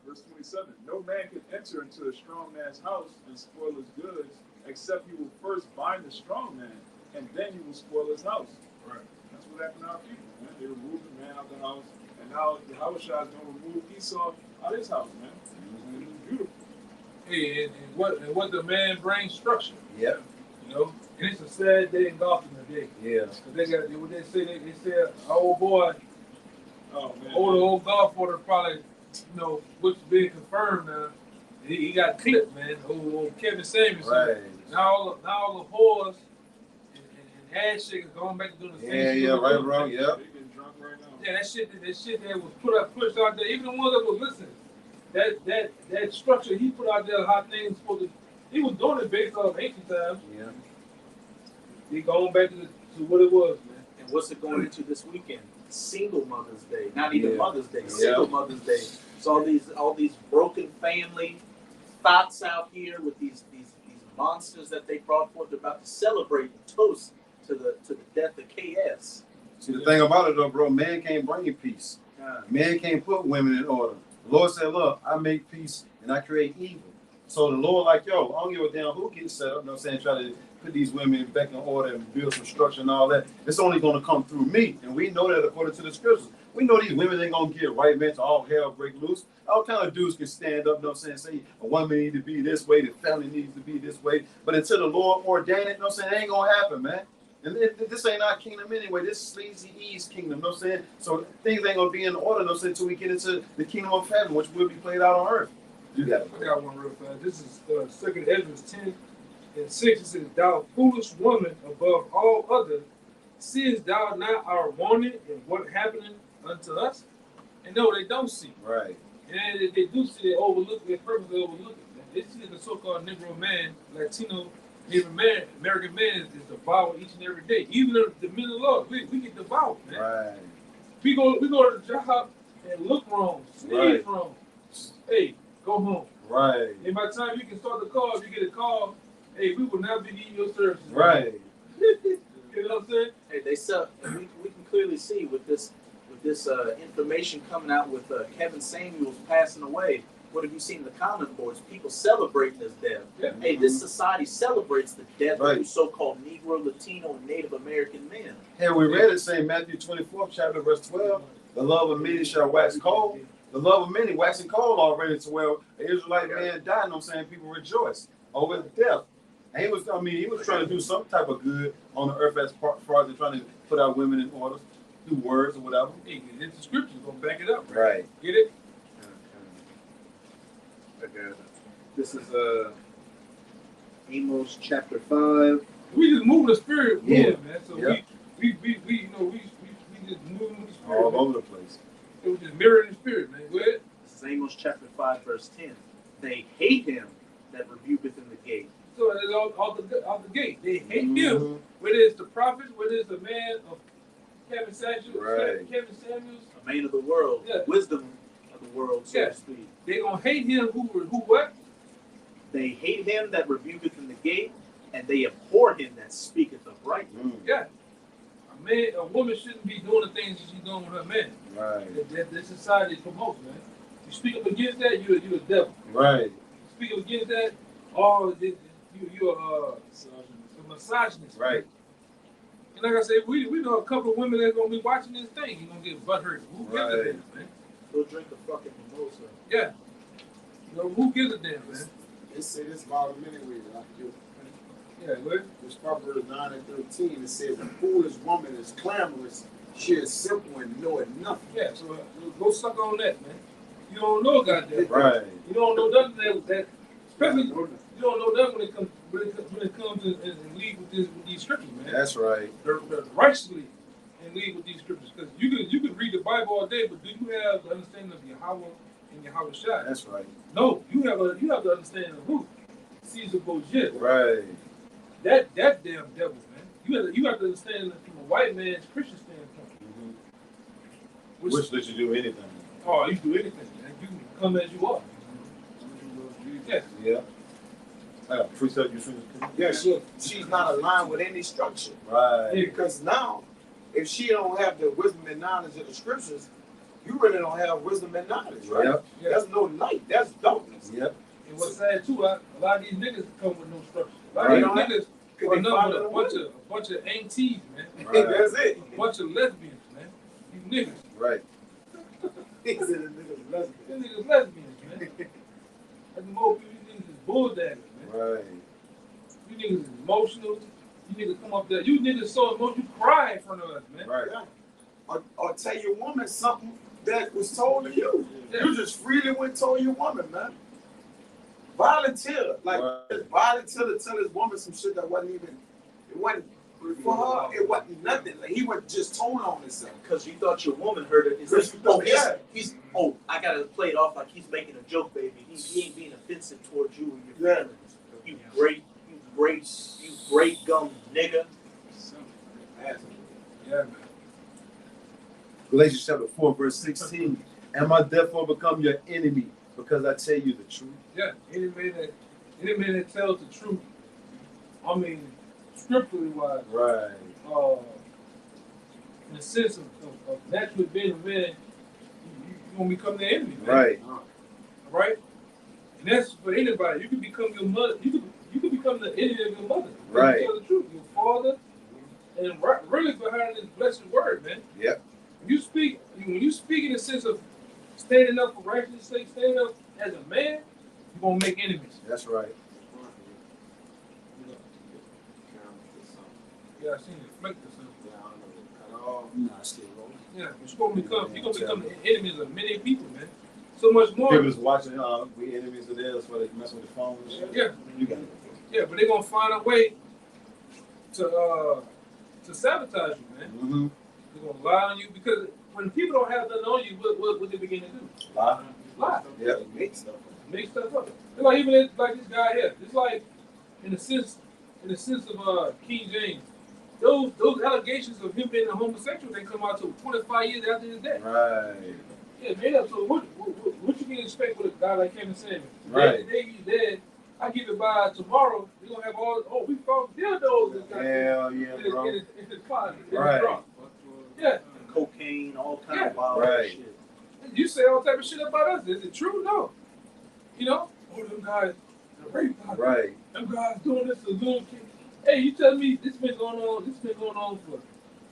verse 27, no man can enter into a strong man's house and spoil his goods, except he will first bind the strong man, and then he will spoil his house. Right. That's what happened to our people, man. They removed the man out of the house, and now the Habashahs don't remove Esau out of his house, man. And it was beautiful. Hey, and what the man brings structure. Yep. You know, and it's a sad day in golfing today. Yeah. Cause they got what they say. They said our old boy, Oh, man. old golf order probably, you know, what's being confirmed now. He got clipped, man. Old Kevin Samuelson. Right. Now all the whores and ass shakers going back to doing the same shit. Yeah, right, bro. Yep. They getting drunk right now. Yeah, that shit that was pushed out there, even the ones that was listening, that structure he put out there, how things supposed to, he was doing it based off ancient times. Yeah. He going back to what it was, man. And what's it going into this weekend? Single Mother's Day, not even Yeah. Mother's Day. Single Mother's Day. So all these broken family thoughts out here with these monsters that they brought forth. They're about to celebrate and toast to the death of KS. See, the thing about it, though, bro, man can't bring you peace. Man can't put women in order. The Lord said, look, I make peace and I create evil. So the Lord like, yo, I don't give a damn who gets set up, you know what I'm saying, try to put these women back in order and build some structure and all that. It's only going to come through me. And we know that according to the scriptures. We know these women ain't going to get right, man, to all hell break loose. All kind of dudes can stand up, you know what I'm saying, say a woman needs to be this way, the family needs to be this way. But until the Lord ordained it, you know what I'm saying, it ain't going to happen, man. And this ain't our kingdom anyway. This is Sleazy E's kingdom, you know what I'm saying? So things ain't going to be in order, you know what I'm saying, until we get into the kingdom of heaven, which will be played out on earth. You got it. I got one real fast. This is 2 Ezra 10:6. It says, thou foolish woman above all other, seest thou not our warning and what happening unto us? And no, they don't see. Right. And if they do see, they overlook, they purposely overlook it. Man. They see the so-called Negro man, Latino, Native American man is devoured each and every day. Even the men of the Lord, we get devoured, man. Right. We go to the job and look wrong, sneeze wrong. Hey, go home. Right. And by the time you can start the call, if you get a call, hey, we will not be needing your services. Right. You know what I'm saying? Hey, we can clearly see with this information coming out with Kevin Samuels passing away. What have you seen in the comment boards? People celebrating his death. Yeah. Hey, this society celebrates the death Right. of so-called Negro, Latino, and Native American men. Hey, we read it saying Matthew 24, chapter verse 12, the love of many shall wax cold. The love of many waxing cold already to where an Israelite man died, you know what I'm saying? People rejoice over his death. And he was trying to do some type of good on the earth as far as trying to put our women in order, do words or whatever. Hey, it's the scriptures gonna back it up. Right. Get it? Okay. This is Amos chapter 5. We just moving the spirit, Yeah. man. So Yeah. we you know we just moving with the spirit. All man. over the place. So we just mirroring the spirit, man. Go ahead. This is Amos chapter 5, verse 10. They hate him that rebuketh in the gate. So it's all the gate. They hate him. Mhm. Whether it's the prophet, whether it's the man of Kevin Samuels, Right. Kevin Samuels, A man of the world, Yeah. wisdom of the world, so Yeah. to speak. they gonna hate him who what? They hate him that rebuketh in the gate, and they abhor him that speaketh uprightly. Mm. Yeah. A woman shouldn't be doing the things that she's doing with her man. Right. That society promotes, man. You speak up against that, you're a devil. Right. Speak up against that, you're a misogynist. Right. And like I said, we know a couple of women that's gonna be watching this thing. You're gonna get butthurt. Who gives a Right. damn, man? Go drink a fucking mimosa. Yeah. You know, who gives a damn, man? It said this about him anyway. Like you. Yeah, what? This Proverbs 9 and 13. It says, "The foolish woman is clamorous. She is simple and knoweth nothing." Yeah, so go suck on that, man. You don't know goddamn. Right. You don't know nothing that especially you don't know that when it comes and lead with these scriptures, man. That's right. They're righteously and lead with these scriptures. Because you can read the Bible all day, but do you have the understanding of Yahweh and Yahweh Shai? That's right. No, you have the understanding of who? Caesar Borgia. Right. That damn devil, man. You have to understand it from a white man's Christian standpoint. Mm-hmm. Which lets you do anything. Oh, you can do anything, man. You can come as you are. Yeah. Yeah. I got precept you should. Yeah, she's not aligned with any structure. Right. Because now, if she don't have the wisdom and knowledge of the scriptures, you really don't have wisdom and knowledge, right? Yep. Yeah. That's no light. That's darkness. Yep. And what's sad too, a lot of these niggas come with no structure. A lot Right. of these niggas Cause run they up with follow a bunch of aunties, man. Right. That's it. A bunch of lesbians, man. These niggas. Right. He said the niggas lesbian. These niggas lesbians, man. That's more people, these niggas is bulldaggers, man. Right. You niggas is emotional. You niggas come up there. You niggas so emotional, you cry in front of us, man. Right. Yeah. Or tell your woman something that was told to you. Yeah. You just freely went and told your woman, man. Volunteer. Like, Right. just volunteer to tell his woman some shit that wasn't even, it wasn't, for her, it wasn't nothing. Like, he was just told on himself. Because you thought your woman heard it. It's Because like, you thought, oh, he's I gotta play it off like he's making a joke, baby. He ain't being offensive towards you and your Yeah. feelings. You great gum nigga. Yeah, man. Galatians chapter 4, verse 16. Am I therefore become your enemy because I tell you the truth? Yeah. Any man that tells the truth, I mean, scripturally wise, Right. in the sense of naturally being a man, you're gonna become the enemy, man. Right. Right? And that's for anybody. You can become your mother. You can become the enemy of your mother. Right. You tell the truth. Your father, and really behind this blessed word, man. Yep. When you speak in the sense of standing up for righteousness' sake, standing up as a man, you're gonna make enemies. That's right. Yeah, I seen it. Flick or something. Nah, still rolling. Yeah, but you're gonna become the enemies of many people, man. So much more. People is watching, we enemies of theirs, so they can mess with the phone and shit. Yeah. You got it. Yeah, but they're gonna find a way to sabotage you, man. Mm-hmm. They're gonna lie on you because when people don't have nothing on you, what they begin to do? Lie. Lie. Yep. Make stuff. Make stuff up. It's like even like this guy here. It's like in the sense of King James. Those allegations of him being a homosexual, they come out to 25 years after his death. Right. Yeah, made up. So what you can expect with a guy like Kevin Samuel? Right. The day he's dead, I give it by tomorrow. We're gonna have we found dildos Hell yeah, bro. in his closet. In his Right. drawer. Yeah. Cocaine, all kinds Yeah. of wild Right. shit. You say all type of shit about us. Is it true? No. You know? Oh, them guys, the rape. Right. Them guys doing this to little kids. Hey, you tell me this been going on for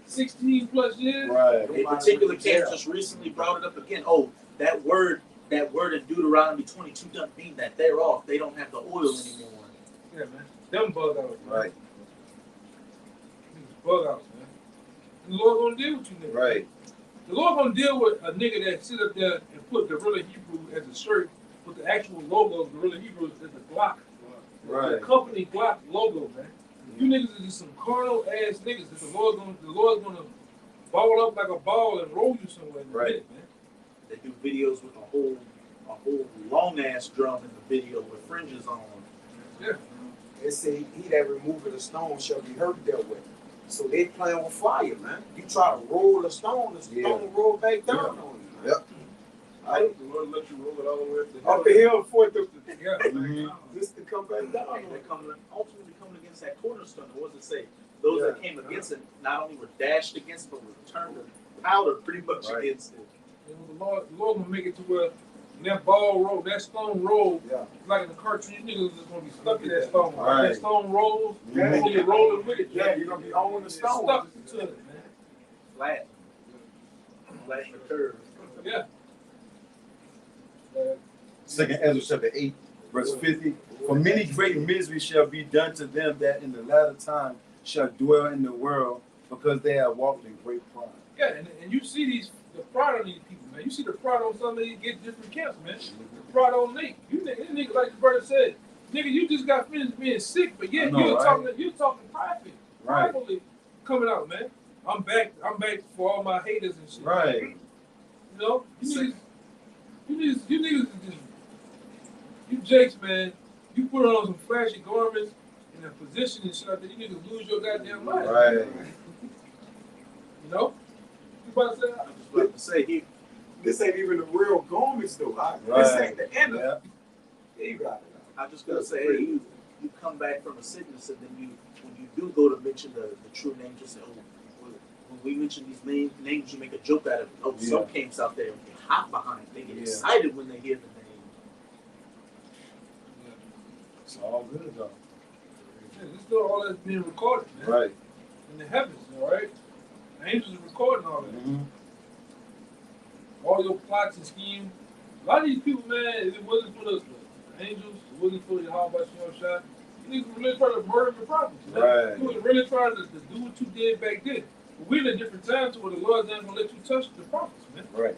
16 plus years? Right. A particular case just recently brought it up again. Oh, that word in Deuteronomy 22 doesn't mean that they're off. They don't have the oil anymore. Yeah, man. Them bug outs. Man. Right. These bug outs, man. And the Lord gonna deal with you, nigga. Right. The Lord gonna deal with a nigga that sit up there and put Gorilla Hebrew as a shirt with the actual logo of Gorilla Hebrew as the Glock. Right. The company Glock logo, man. You niggas is just some carnal ass niggas that the Lord's gonna ball up like a ball and roll you somewhere in a Right. minute, man. They do videos with a whole long ass drum in the video with fringes on. Yeah. They say he that removeth a stone shall be hurt therewith. So they playing with fire, man. You try to roll a stone, the stone Yeah. will roll back down Yeah. on you. Man. Yep. Right? The Lord let you roll it all the way up the hill. Up the hill for it to Yeah. Mm-hmm. just to come back down on They're it. ultimately coming against that cornerstone. What does it say? Those that Yeah. came against it not only were dashed against, but were turned to powder pretty much Right. against it. And the Lord gonna make it to where when that ball roll, that stone roll, Yeah. like in the cartridge, niggas is gonna be stuck in that stone. Right. That stone rolls, Yeah. and you're rolling with it. Yeah, you're gonna be on the stone. Stuck to it, man. Flat in the curve. Yeah. Second Ezra chapter 8, verse 50. For many great misery shall be done to them that in the latter time shall dwell in the world, because they have walked in great pride. Yeah, and you see the pride on these people, man. You see the pride on some of these get different camps, man. The pride on Nate. You nigga, like the brother said, nigga, you just got finished being sick, but yet I know, you're right? talking privately coming out, man. I'm back for all my haters and shit. Right. You know, you niggas is just, you jakes, man. You put on some flashy garments in a position and shit like that, you niggas lose your goddamn mind. Right. You know? You about to say? I was just about to say, This ain't even the real garments though. This Right. ain't the end of Yeah. it. Yeah, you got it. I just gotta say, hey, you come back from a sickness, and then when you do go to mention the true name, just say, oh, when we mention these names, you make a joke out of it. Oh, some camps out there get hot behind it. They get excited when they hear the name. It's all good though. This is all that's being recorded, man. Right. In the heavens, all right? The angels are recording all that. Mm-hmm. All your plots and schemes. A lot of these people, man, if it wasn't for the angels, it wasn't for the Yahweh shot, you niggas really trying to murder the prophets. Man. Right. You was really trying to do what you did back then. But we're in a different time to where the Lord's not going to let you touch the prophets, man. Right.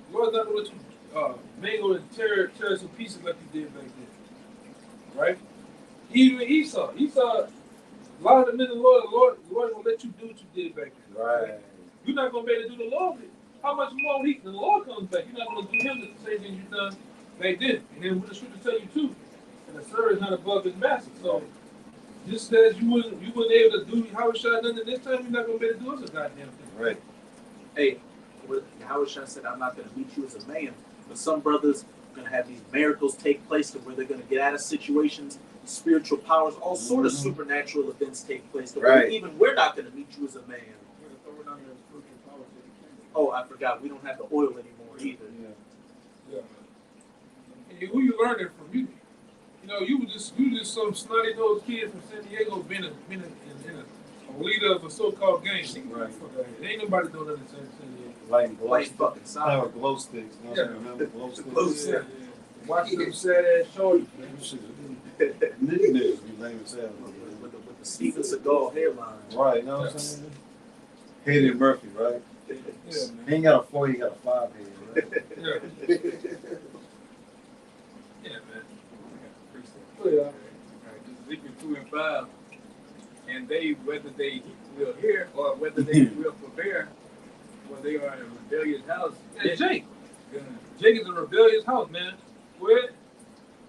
The Lord's not going to let you mangle and tear some pieces like you did back then. Right? Even Esau, a lot of the men of the Lord will let you do what you did back then. Right. You're not going to be able to do the Lord. How much more when the Lord comes back? You're not going to do him the same thing you've done back then. And then what the scripture tell you too, and the servant is not above his master. So just as you wasn't able to do Howard Shah nothing this time, you're not going to be able to do us a goddamn thing. Right. Hey, Howard Shah said, I'm not going to meet you as a man, but some brothers are going to have these miracles take place to where they're going to get out of situations, spiritual powers, all sort of supernatural events take place. To where even we're not going to meet you as a man. Oh, I forgot. We don't have the oil anymore either. Yeah. And who you learning from? You know, you just some snotty nosed kid from San Diego being a leader of a so-called gang. Right. Ain't nobody doing nothing in San Diego. Like fucking I soccer. have glow sticks. You know, remember glow sticks? Glow sticks. Watch them sad ass shorties, man. Niggas be lame as hell. With the Steven Seagal hairline. Right, you know what I'm saying? Hayden Murphy, right? Yeah, man. He ain't got a 4, he got a 5 head, right? Yeah. Yeah, man. Oh, yeah. Ezekiel 2 and 5. And they, whether they will hear or whether they will forbear, for they are in a rebellious house. Hey, Jake. Jake is a rebellious house, man. Where?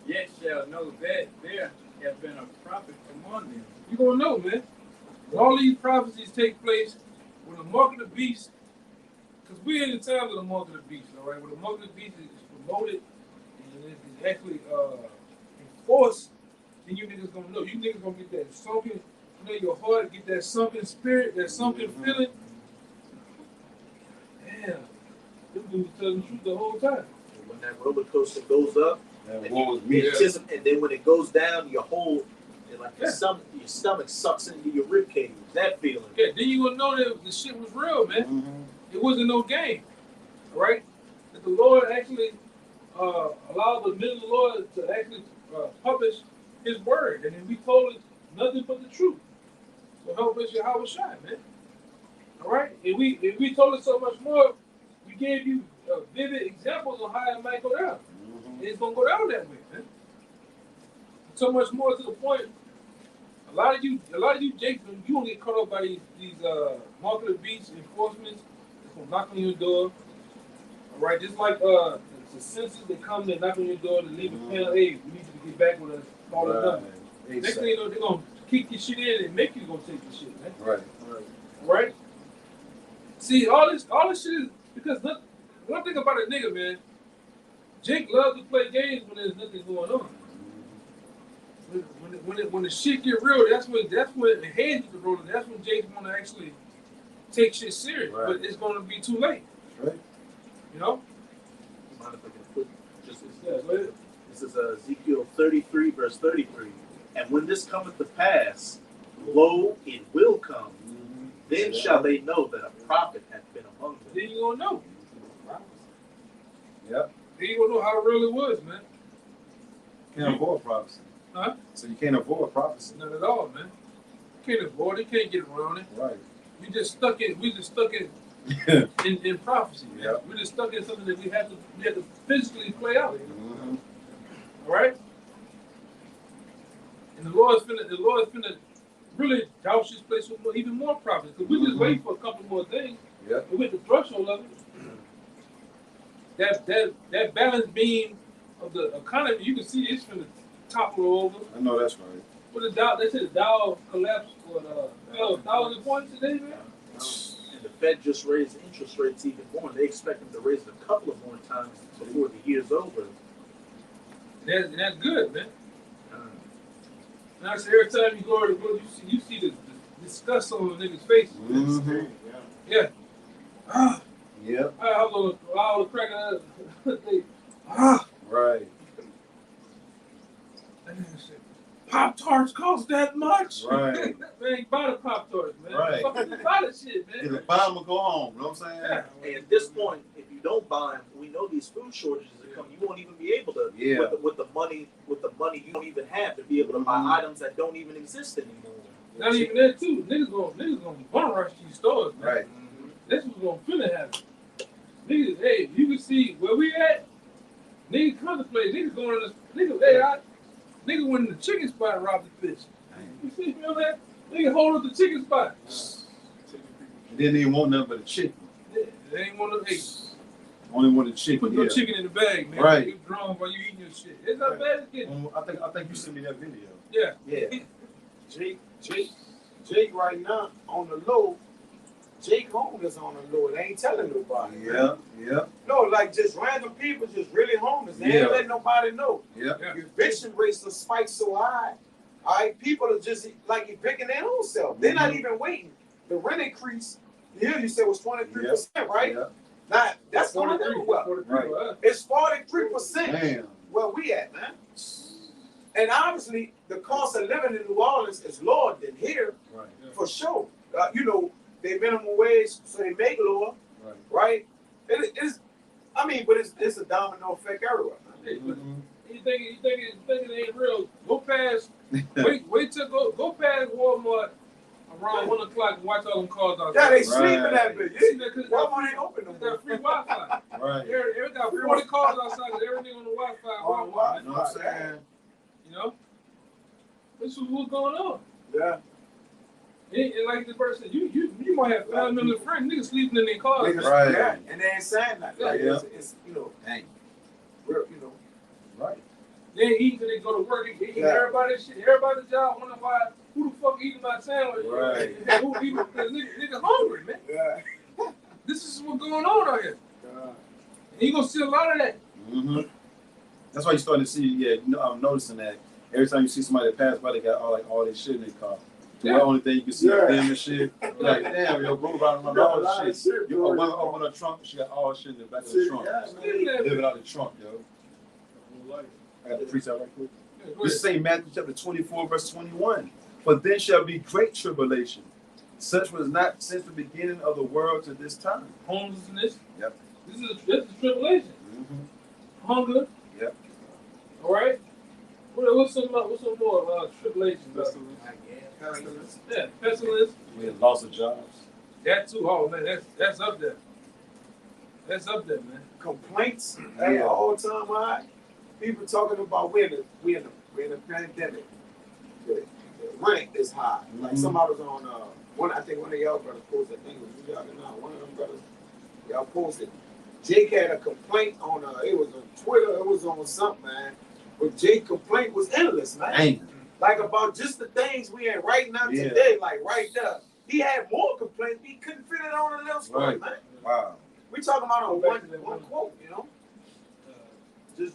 Yet shall know that there has been a prophet among them. You gonna know, man. When all these prophecies take place, when the mark of the beast, because we're in the time of the mark of the beast, all right? When the mark of the beast is promoted and it's actually enforced, then you niggas gonna know. You niggas gonna get that sunken, your heart, get that sunken spirit, that sunken feeling. Damn, this dude was telling the truth the whole time. When that roller coaster goes up, That and, was me. and then when it goes down, your whole, your stomach sucks into your rib cage. That feeling. Yeah, then you gonna know that the shit was real, man. Mm-hmm. It wasn't no game, all right? That the Lord actually allowed the men of the Lord to actually publish His word, and then we told us nothing but the truth. So help us, Yahweh shine, man. All right, and we told us so much more. We gave you vivid examples of how it might go down. And it's gonna go down that way, man. So much more to the point. A lot of you, Jake, you don't get caught up by these mark of the beast enforcements. It's gonna knock on your door. All right, just like the censors that come, they knock on your door to leave a panel. Hey, we need you to get back with us. All the done. Next thing you know, they're gonna kick your shit in and make you go take the shit, man. Right. Right. See, all this shit is because one thing about a nigga, man. Jake loves to play games when there's nothing going on. When the shit get real, that's when the heads get rolling. That's when Jake's gonna actually take shit serious. Right. But it's gonna be too late. Right. You know? Mind if I can put just this? Yeah, go ahead. This is Ezekiel 33, verse 33. And when this cometh to pass, lo, it will come. Then shall they know that a prophet hath been among them. Then you gonna know. Yep. Then you gonna know how real it was, man. Can't avoid prophecy. Huh? So you can't avoid prophecy. Not at all, man. You can't avoid it. You can't get around it. Right. We just stuck in in prophecy, man. Yeah. We're just stuck in something that we have to physically play out. Mm-hmm. All right? And the Lord's finna really douse this place with even more prophets. Because we're just waiting for a couple more things. Yeah. And with the threshold of it, that balance beam of the economy, you can see it's finna topple over. I know that's right. What the Dow, they said the Dow collapsed for 1,000 points today, man. And the Fed just raised interest rates even more. They expect them to raise it a couple of more times before the year's over. And that's good, man. And I said, every time you go to the book, you see the disgust on the niggas' faces. Mm-hmm. Yeah. Ah. Yep. I was cracking up. Right. That nigga said, Pop-Tarts cost that much? Right. Man, buy the Pop-Tarts, man. Right. Fucking buy the shit, Either man. buy them or go home. You know what I'm saying? Yeah. And at this point, if you don't buy them, we know these food shortages are coming. You won't even be able to, Yeah. with the money you don't even have to be able to buy items that don't even exist anymore. Not even that, too. Niggas gonna bum rush these stores, man. Right. That's what's gonna finna happen. Niggas, hey, you can see where we at. Niggas contemplate. Niggas going to the nigga went in the chicken spot and robbed the fish. You see me on that? Nigga hold up the chicken spot. They didn't even want nothing but a chicken. They ain't want to. Hey, Only wanted you chicken. put no chicken in the bag, man. Right. You drunk while you eating your shit. It's not bad as getting. I think you sent me that video. Yeah. Yeah. Jake right now on the low. Jake homeless on the low. They ain't telling nobody. Yeah. Yeah. No, like just random people just really homeless. They Yeah. ain't letting nobody know. Yeah. The eviction rates are spiked so high. All right, people are just like evicting their own self. They're not even waiting. The rent increase, here you said was 23%, right? Yeah. Now that's going down well. Right. It's 43% Damn. where we at, man. And obviously, the cost of living in New Orleans is lower than here, Right. for sure. You know, they minimum wage, so they make lower, Right. right? It's a domino effect everywhere, man. Hey, but Mhm. you think it ain't real? Go past. wait till go past Walmart around 1 o'clock and watch all them cars outside. Yeah, they sleep in that Right. You see bitch. that? Cause Walmart ain't open no they more. got free Wi-Fi. Right. Every got 40 cars outside. Cause everything on the Wi-Fi. On Walmart. You know what I'm saying? You know, this is what's going on. Yeah. And like the person said, you might have 5 million friends. Niggas sleeping in their cars. Niggas, Right. yeah, and they ain't saying that. Like, Yeah. it's you know, Dang. real, you know. Right. They ain't eat till they go to work. They eat Yeah. everybody's shit. Everybody's job. Wonder why? Who the fuck eating my sandwich? Right. Who eating? Because nigga hungry, man. Yeah. This is what's going on out here. Yeah. And you gonna see a lot of that. Mm-hmm. That's why you're starting to see. Yeah, you know, I'm noticing that every time you see somebody that pass by, they got all this shit in their car. The Yeah. only thing you can see Yeah. is them and shit. You're like, damn, yo, go around You got a all lot the of shit. shit, You bro. open her trunk, she got all the shit in the back of the Shit, trunk. yeah, Sleeping man. there. Living out the trunk, yo. I got to preach that right quick. Yeah, go This is St. Matthew chapter 24, verse 21. For then shall be great tribulation. Such was not since the beginning of the world to this time. Homelessness. Yep. This is tribulation. Mm-hmm. Hunger. Yep. All right. What's some more tribulation? Pestilence. Yeah, pestilence. We had loss of jobs. That too. Oh man, that's up there. That's up there, man. Complaints at Yeah. all time high. People talking about we in a pandemic. The rent is high. Like Mhm. somebody was on one of y'all brothers posted, I think it was you y'all know, one of them brothers, y'all posted. Jake had a complaint on it was on Twitter, it was on something, man. But Jake's complaint was endless, man. Dang. Like about just the things we in right now Yeah. today, like right there. He had more complaints, he couldn't fit it on a little story, Right. man. Wow. We talking about on Go back to that one one. quote, you know? Just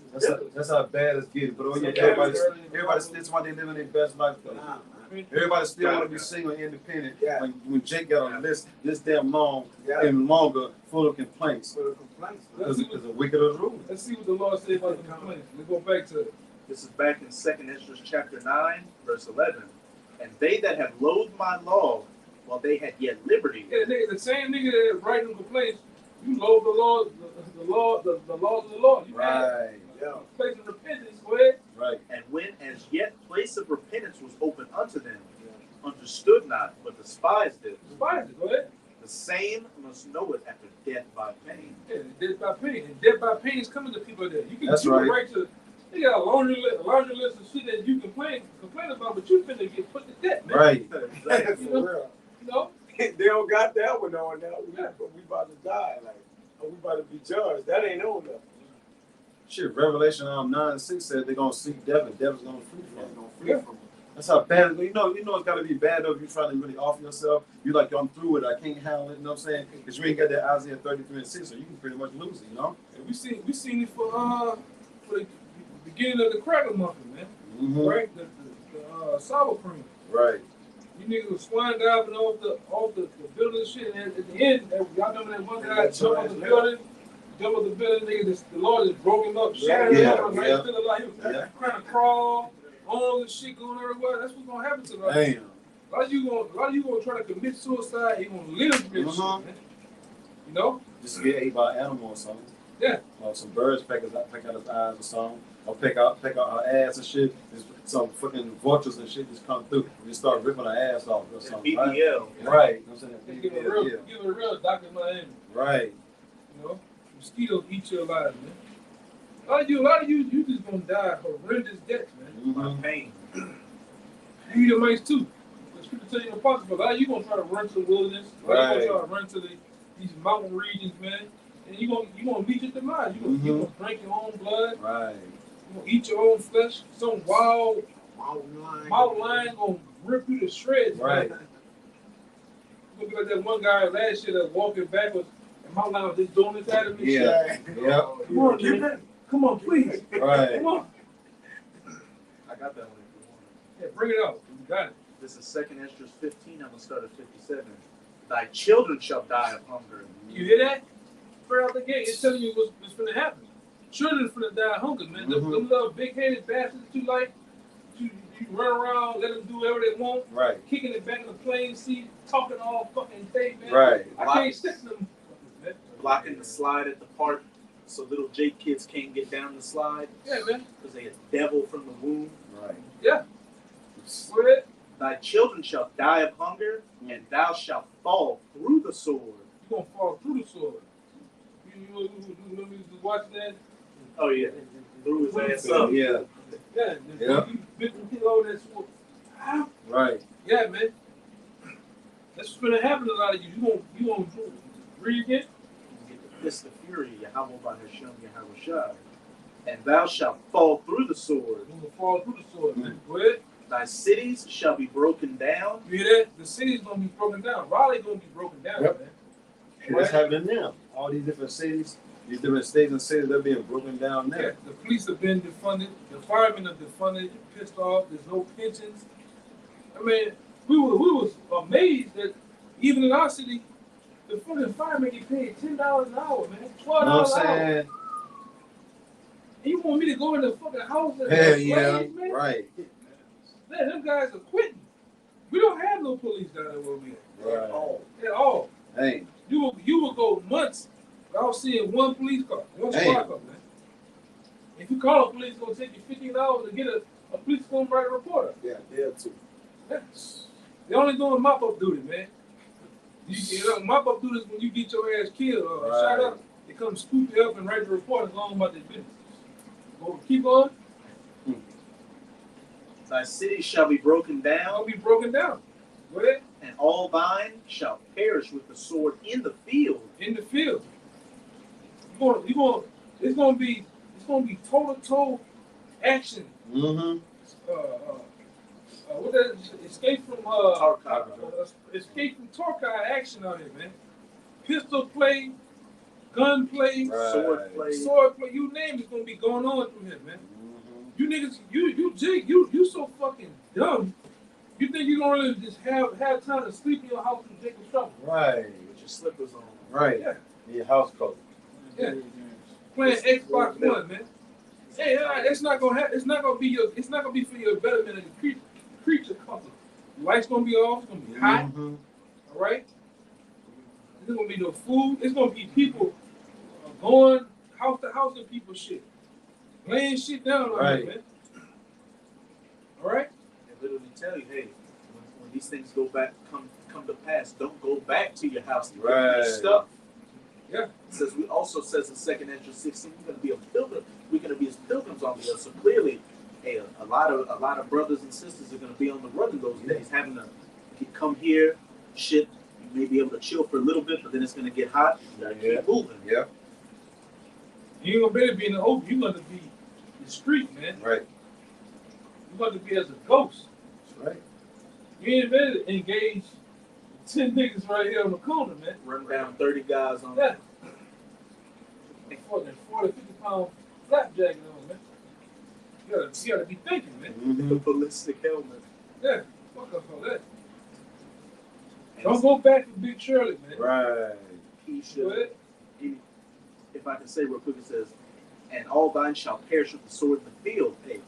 That's how bad it's getting. But oh yeah, So everybody still want to live in their best life though. Nah, man. Everybody still want to be single and independent. Yeah. When Jake got on the list this damn long Yeah. and longer, full of complaints. For the complaints. Because the wicked are ruling. Let's see what the Lord said about the complaints. Let's go back to it. This is back in 2nd Ezra chapter 9, verse 11. And they that have loathed my law, while they had yet liberty, Yeah, the same nigga that writing complaints, you loathe the laws of the Lord. You mad. Right. Yeah. Place of repentance, go ahead. Right. and when as yet place of repentance was open unto them, understood not, but despised it, Despise it, go ahead. the same must know it after death by pain. Yeah, death by pain. And death by pain is coming to people there. You can That's you can right. write to they got a laundry list of shit that you complain about, but you finna get put to death, man. Right. For real. You know? They don't got that one on now. We about to die, like, we about to be judged. That ain't on there. Shit, Revelation 9:6 said they're gonna seek death and death is gonna flee from That's them. gonna flee from them. That's how bad you know it's gotta be bad though if you're trying to really offer yourself. You're like, I'm through it, I can't handle it, you know what I'm saying? Because you ain't got that Isaiah 33:6, so you can pretty much lose it, you know? And we seen it for the beginning of the cracker muffin, man. Mm-hmm. Right? The sour cream. Right. You niggas was swine diving off the building and shit. And at the end, y'all remember that one guy jumped off the building? Jumped off the building, nigga, the Lord just broke him up, shattered him up, like he was trying to crawl, all this shit going everywhere. That's what's gonna happen to us. Damn. A lot of you gonna try to commit suicide. You gonna live this shit, man. You know? Just get ate by an animal or something. Yeah. Or some birds peck out his eyes or something. Or peck out her ass and shit. Just some fucking vultures and shit just come through and just start ripping her ass off or something. BBL. Right. I'm saying Give it a real Dr. Miami. Right. You know? Mosquitoes eat you alive, man. A lot of you just gonna die horrendous deaths, man. My pain. You the mice too. Because people tell you impossible. A lot of you gonna try to run to the wilderness. A lot of you gonna try to run to these mountain regions, man. And you gonna meet your demise. You gonna drink your own blood. Right. You gonna eat your own flesh. Some wild mountain lion gonna rip you to shreds. Right. Man. You gonna be like that one guy last year that walking backwards and mountain lion was just doing this at him. Yeah. Yeah. Come on, man. Come on, please. Right. Come on. I got that one if you want. Yeah, bring it out. You got it. This is 2nd Esdras 15. I'm gonna start at 57. Thy children shall die of hunger. You hear that? Straight out the gate, it's telling you what's going to happen. Children's going to die of hunger, man. Them little big-headed bastards that you like, you run around, let them do whatever they want, Right. kicking it back in the plane seat, talking all fucking day, man. Right. I can't stick them. Blocking the slide at the park so little Jake kids can't get down the slide. Yeah, man. Because they a devil from the womb. Right. Yeah. Go ahead. Thy children shall die of hunger, and thou shalt fall through the sword. You're going to fall through the sword. You remember you was watching that? Oh, yeah. Through his ass up. Yeah. Yeah. Yeah. You bit the kid over that sword. Ah. Right. Yeah, man. That's what's going to happen to a lot of you. You gonna read again? Get the fist of fury, Yahweh by Hashem, Yahweh Shai. And thou shalt fall through the sword. You're going to fall through the sword, man. Go ahead. Thy cities shall be broken down. You hear that? The city's going to be broken down. Raleigh's going to be broken down, Yep. man. And that's happening now. All these different cities, these different states and cities, they're being broken down now. Yeah, the police have been defunded. The firemen are defunded, pissed off. There's no pensions. I mean, we was amazed that even in our city, the fucking firemen get paid $10 an hour, man. $12 You know what I'm an hour. saying? And you want me to go in the fucking house and Hell slave, yeah. man? Right. Man, them guys are quitting. We don't have no police down there where we at. Right. At all. Hey. You will go months without seeing one police car, one squad car, man. If you call a police, it's gonna take you 15 hours to get a police come write a report up. Yeah, there too. They're only doing mop up duty, man. You know, mop up duty is when you get your ass killed or shot up. They come scoop you up and write a report as long about their business. Go keep on. Thy cities shall be broken down. I'll be broken down. Go ahead. And all thine shall perish with the sword in the field. In the field. It's gonna be toe-to-toe action. Mm-hmm. What that escape from escape from Torkai action out here, man. Pistol play, gun play, sword play, you name it's gonna be going on through here, man. You niggas, you so fucking dumb. You think you're gonna really just have time to sleep in your house and take a shower? Right. With your slippers on. Right. Yeah. Your house coat. Yeah. Playing Xbox One, man. Hey, it's not gonna happen. It's not gonna be for your betterment of the creature comfort. The lights gonna be off. It's gonna be hot. Mm-hmm. All right. There's gonna be no food. It's gonna be people going house to house and people shit, laying shit down on you, man. All right. They literally tell you, hey, when these things come to pass, don't go back to your house to get your stuff. Yeah. It says we also says in 2nd Esdras 16, we're gonna be a pilgrim. We're gonna be as pilgrims on the earth. So clearly, hey, a lot of brothers and sisters are gonna be on the run in those days, having to come here, shit. You may be able to chill for a little bit, but then it's gonna get hot. You gotta keep moving. Yeah. You ain't gonna better be in the open. You're gonna be in the street, man. Right. You're gonna be as a ghost. That's right. You ain't better engage 10 niggas right here on the corner, man. Run down 30 guys on. Yeah. 40, 50 pound flap jacket on, man. You gotta be thinking, man. Mm-hmm. The ballistic helmet. Yeah, fuck up all that. Don't go back to Big Shirley, man. Right. He Go should. ahead. If I can say real quick, it says, "And all thine shall perish with the sword in the field." Hey,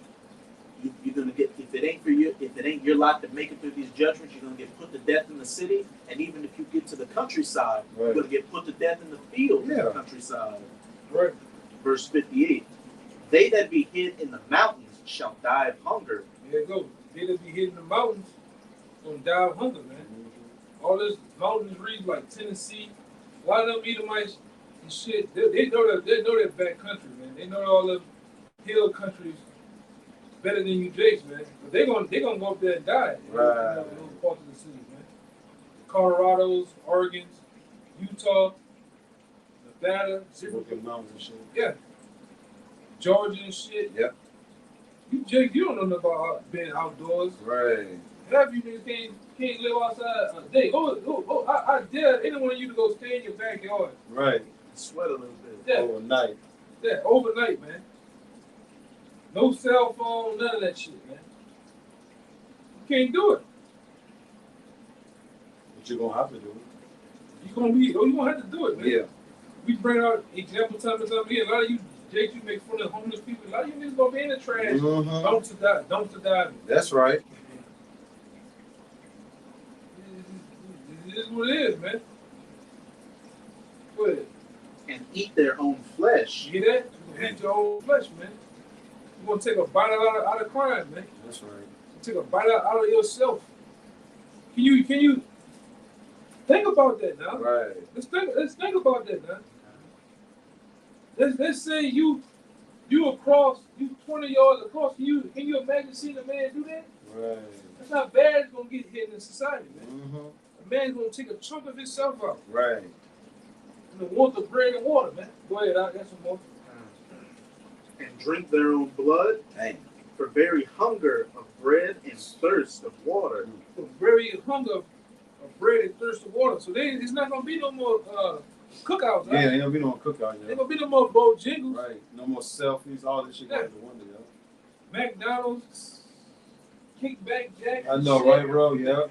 you're gonna get, if it ain't your lot to make it through these judgments, you're gonna get put to death in the city, and even if you get to the countryside, you're Right. gonna get put to death in the field in Yeah. the countryside. Right. Verse 58: They that be hid in the mountains shall die of hunger. There you go. They that be hidden in the mountains gonna die of hunger, man. All this mountains read like Tennessee. A lot of them Edomites and shit. They know that back country, man. They know all the hill countries better than you Jakes, man. But they gonna go up there and die. Right. In those parts of the city, man. Colorado's, Oregon's, Utah, Nevada, Smoking mountains and shit. yeah, Georgia and shit. Yep. You Jake, you don't know nothing about being outdoors. Right. Half you niggas can't live outside a day. I dare any one of you to go stay in your backyard. Right. Sweat a little bit. Yeah, Overnight. yeah, overnight, man. No cell phone, none of that shit, man. You can't do it. But you're gonna have to do You gonna have to do it, it. man. Yeah. We bring out example time and time again. A lot of you, Jake, you make fun of homeless people. A lot of you niggas gonna be in the trash. Mm-hmm. Dumpster diving. That's right. It is what it is, man. Go ahead. And eat their own flesh. You hear that? You gonna eat your own flesh, man. You gonna take a bite out of crime, man. That's right. Take a bite out of yourself. Can you think about that now? Right. Let's think about that now. Let's say you 20 yards across. Can you imagine seeing a man do that? Right. That's how bad it's gonna get here in this society, man. Mm-hmm. A man's gonna take a chunk of himself out. Right. And the want the bread and water, man. Go ahead, I got some more. And drink their own blood. Dang. For very hunger of bread and thirst of water. The very hunger of bread and thirst of water. So it's not gonna be no more cookouts. Yeah, Right? ain't gonna be no cookout, Ain't yeah. gonna be no more Bojangles. Right. No more selfies, all this shit Yeah. goes to wonder, yo. McDonald's, kickback Jack. I know, shit. right, bro? Yeah.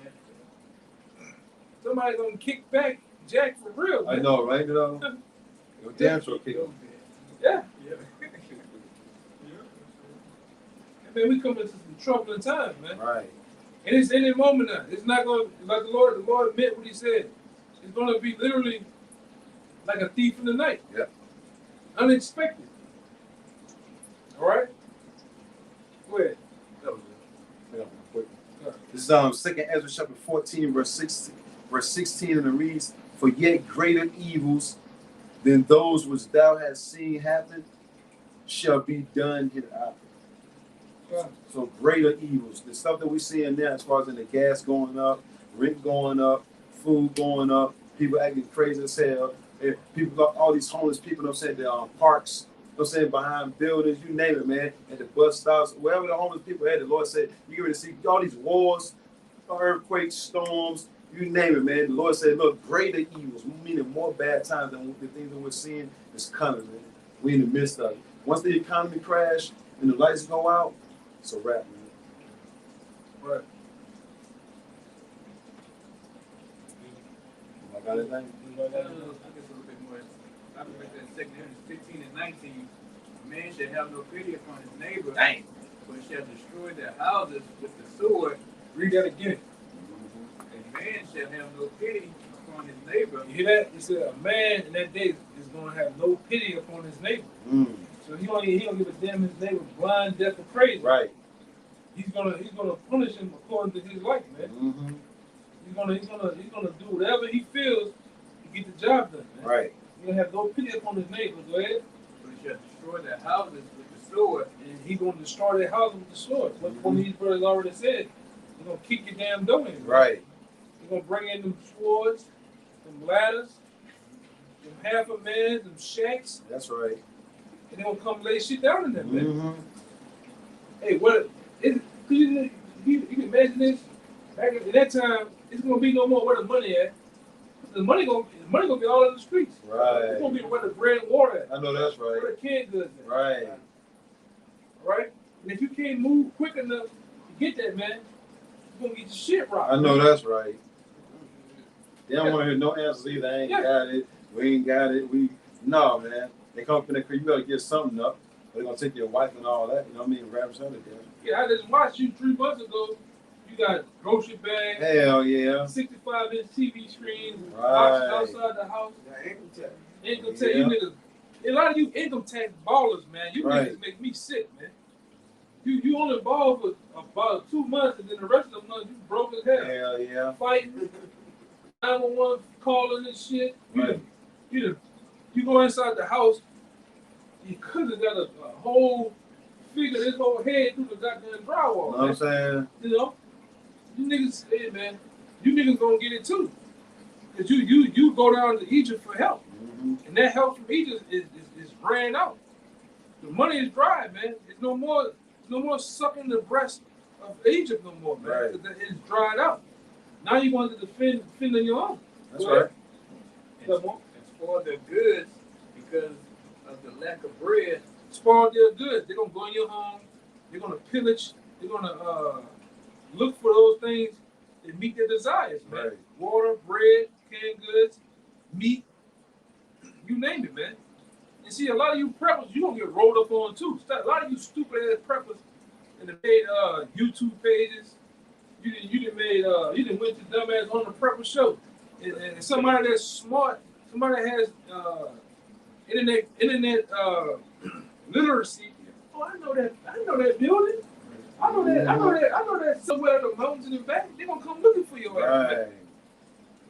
Somebody gonna kick back Jack for real, man. I know, right, though? Yo, damn sure kick him. Yeah. Man, we coming into some troubling times, man. Right. And it's any moment now. It's not going to, like the Lord meant what he said. It's going to be literally like a thief in the night. Yep. Unexpected. All right? Go ahead. That was it. Yeah, quick. All right. This is 2 Ezra chapter 14, verse 16, and it reads, For yet greater evils than those which thou hast seen happen shall be done hereafter. Right. So greater evils, the stuff that we're seeing now, as far as in the gas going up, rent going up, food going up, people acting crazy as hell, and people, all these homeless people, you know what I'm saying, they're parks, you know what I'm saying, behind buildings, you name it, man, at the bus stops, wherever the homeless people at, the Lord said, you get ready to see all these wars, earthquakes, storms, you name it, man. The Lord said, look, greater evils, meaning more bad times than the things that we're seeing is coming, man. We're in the midst of it. Once the economy crash and the lights go out, it's a wrap, man. Right. I got anything? I guess a little bit more. I read that 2 Corinthians 15 and 19. Man shall have no pity upon his neighbor, Dang. but shall destroy their houses with the sword. Read that again. And man shall have no pity upon his neighbor, You hear that? He said, a man in that day is going to have no pity upon his neighbor. Mm. So he don't give a damn his neighbor blind, deaf, or crazy. Right. He's gonna punish him according to his life, man. Mm-hmm. He's gonna do whatever he feels to get the job done, man. Right. He gonna have no pity upon his neighbor, go ahead. but shall destroy their houses with the sword. And he gonna destroy their house with the sword. What one of these brothers already said. He's gonna kick your damn door in. Right. He's gonna bring in them swords, them ladders, them half a man, them shacks, That's right. and they gonna come lay shit down in there, man. Mm-hmm. Hey, you can imagine this? Back in that time, it's gonna be no more where the money at. The money gonna be all in the streets. Right. It's gonna be where the bread and water at. I know that's right. Where the canned goods at. Right. All right? And if you can't move quick enough to get that, man, you're gonna get your shit rocked. I know that's right. They don't want to hear no answers either. I ain't got it. We ain't got it. No, man. They come from the crib. You better get something up. They're gonna take your wife and all that. You know what I mean? Rappers out of there. Yeah, I just watched you 3 months ago. You got grocery bags. Hell yeah. 65-inch TV screens. Right. Outside the house. Yeah, income tax. Income tax. You niggas. A lot of you income tax ballers, man. You Right. niggas make me sick, man. You only ball for about 2 months, and then the rest of the month you broke as hell. Hell yeah. Fighting, 911 calling and shit. Right. You go inside the house, you could have got a whole figure this whole head through the goddamn drywall. You know what I'm saying? You know, you niggas, hey man, you niggas gonna get it too, cause you go down to Egypt for help, and that help from Egypt is ran out. The money is dry, man. It's no more sucking the breast of Egypt no more, man. Right. It's dried out. Now you want to defend on your own. That's Go right. And spoil their goods because of the lack of bread. Spoil their goods. They're gonna go in your home. They're gonna pillage. They're gonna look for those things that meet their desires, man. Right. Water, bread, canned goods, meat, you name it, man. And see, a lot of you preppers, you gonna get rolled up on too. A lot of you stupid ass preppers and they made YouTube pages. You didn't went to dumbass on the prepper show. And somebody that's smart, somebody that has internet literacy. Oh, I know that building. I know that somewhere in the mountains in the back, they're gonna come looking for your ass. Right.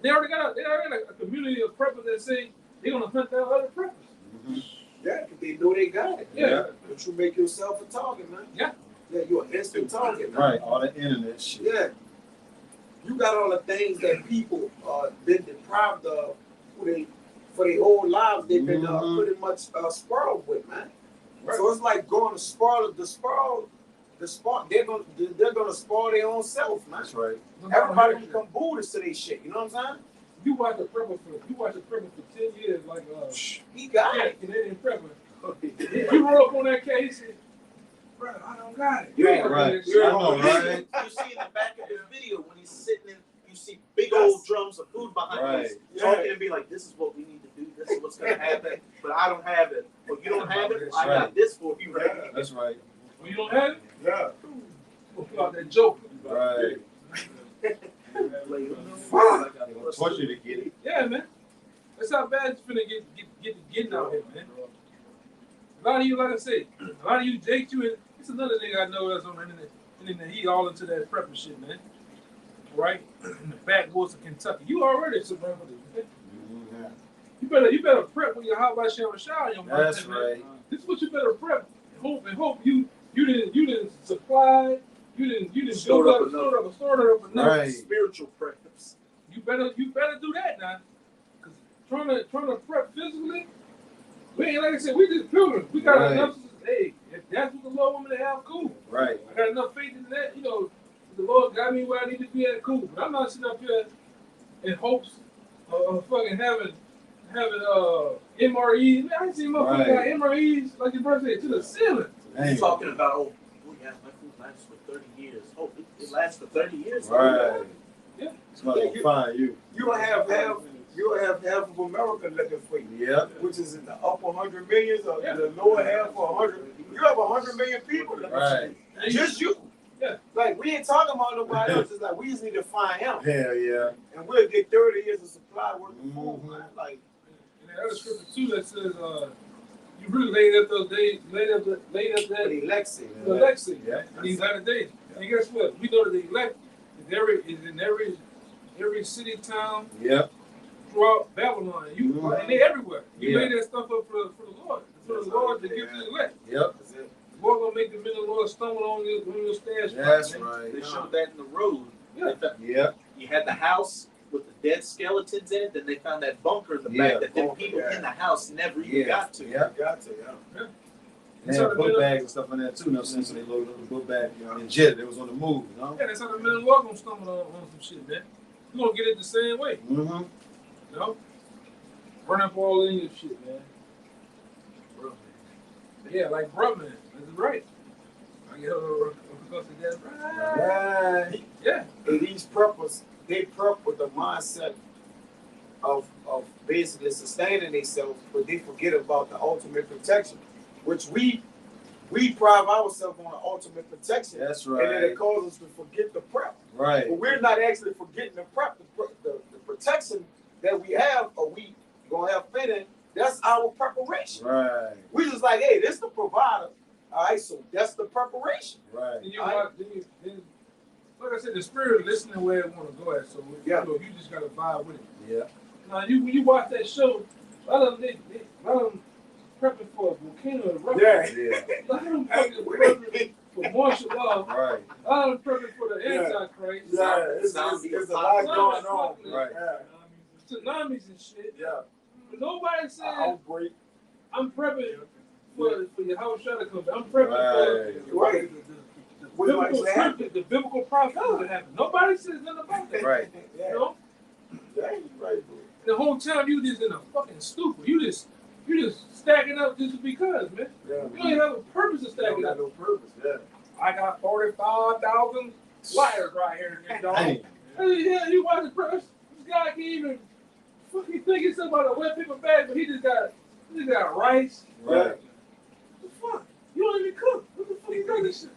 They already got a community of preppers that say they're gonna hunt down other preppers. Yeah, because they know they got it. Yeah. But you make yourself a target, man. Yeah. Yeah, you're an instant target, man. Right. All the internet shit. Yeah. You got all the things that people been deprived of for their whole lives. They've been pretty much spoiled with, man. Right. So it's like going to spoil the spoil. They're gonna spoil their own self, man. That's right. Everybody become Buddhists to their shit. You know what I'm saying? You watch a prepper for 10 years, like He got it. Canadian prepper. If you roll up on that case, he said, "Bro, I don't got it." You ain't gonna Right. do that shit. I know, right? You see in the back of his video when he's sitting in, you see big old drums of food behind Right. him, talking and be like, "This is what we need to do. This is what's gonna happen." But I don't have it. Well, you don't have it. I got this for you, right? That's right. When you don't have it, Yeah. we'll pull out that joke. Right. Fuck. They're gonna torture you to get it. Yeah, man. That's how bad it's finna getting out here, man. A lot of you, like I said, a lot of you, Jake, it's another nigga I know that's on the internet. He all into that prepper shit, man. Right? In the backwoods of Kentucky. You already suburban, man. You better prep when your hot by shower in your That's birthday, man. right. This is what you better prep. Hope you didn't supply, you didn't Stored up enough. Right. Spiritual preference. You better do that now. Cause trying to prep physically, we ain't, like I said, we just pilgrims. We got enough. Hey, if that's what the Lord want me to have, cool. Right. I got enough faith in that. You know, the Lord got me where I need to be at, cool. But I'm not sitting up here in hopes of fucking having MREs. Man, I ain't seen motherfuckers got MREs like your brother said to the ceiling. He's talking about, oh yeah, my food lasts for 30 years. Oh, it lasts for 30 years. Right. Yeah. Somebody gonna find you. You'll have half of America looking for you. Yeah. Which is in the upper 100 millions or the lower half of 100. You have 100 million people looking for you. Right. Just you. Yeah. Like we ain't talking about nobody else. It's like we just need to find him, Hell yeah. and we'll get 30 years of supply worth of food, man. Like And the other scripture too that says, you really laid up those days, laid up for that the election. the election Yeah. in these latter days. And guess what? We know that the elect is in every city, town, Yep. throughout Babylon. And they everywhere. You Yeah. lay that stuff up for the Lord. For the Lord to give to the elect. Yep. That's it. The Lord gonna make the men of the Lord stumble on your stash. That's man. right. They showed that in the road. Yeah. Yep. You had the house with the dead skeletons in it, then they found that bunker in the Yeah. back that the people in the house never even Yeah. got to. Yeah. You got to, yeah. They had book bags and stuff in there too. You know what I'm saying? So they loaded up the book bag and jet. It was on the move, you know? Yeah, that's how the men of the Lord gonna stumble on some shit, man. You gonna get it the same way, Mm-hmm. you know? Run up all in your shit, man. Bro, man. Yeah, like bro, man. That's right. I get her because that's right. Right. Yeah. And these preppers, they prep with the mindset of basically sustaining themselves, but they forget about the ultimate protection, which we pride ourselves on the ultimate protection. That's right. And then it causes us to forget the prep. Right. But we're not actually forgetting the prep, the protection that we have, or we gonna have fit in. That's our preparation. Right. We just like, hey, this the provider. All right, so that's the preparation. Right. And like I said, the spirit of listening where it want to go at. So you just gotta vibe with it. Yeah. Now you when you watch that show, a lot of them prepping for a volcano eruption. Yeah. A lot of them prepping for martial law. Right. A lot of them prepping for the Antichrist. Yeah, it's a lot going on. Right. Yeah. Tsunamis and shit. Yeah. But nobody said Outbreak. I'm prepping for your house shutter company. I'm prepping Right. for the biblical prophecy that happened. Nobody says nothing about that. Right. Yeah. You know? Yeah, you're right, bro. The whole time you just in a fucking stupor. You just stacking up just because, man. Yeah. You don't even have a purpose to stack Don't it got up. no purpose. Yeah. I got 45,000 liars right here in this dog. Dang. Yeah, you watch the press. This guy can't even fucking think it's about a wet paper bag, but he just got rice. Right. What the fuck? You don't even cook. What the fuck you got this shit?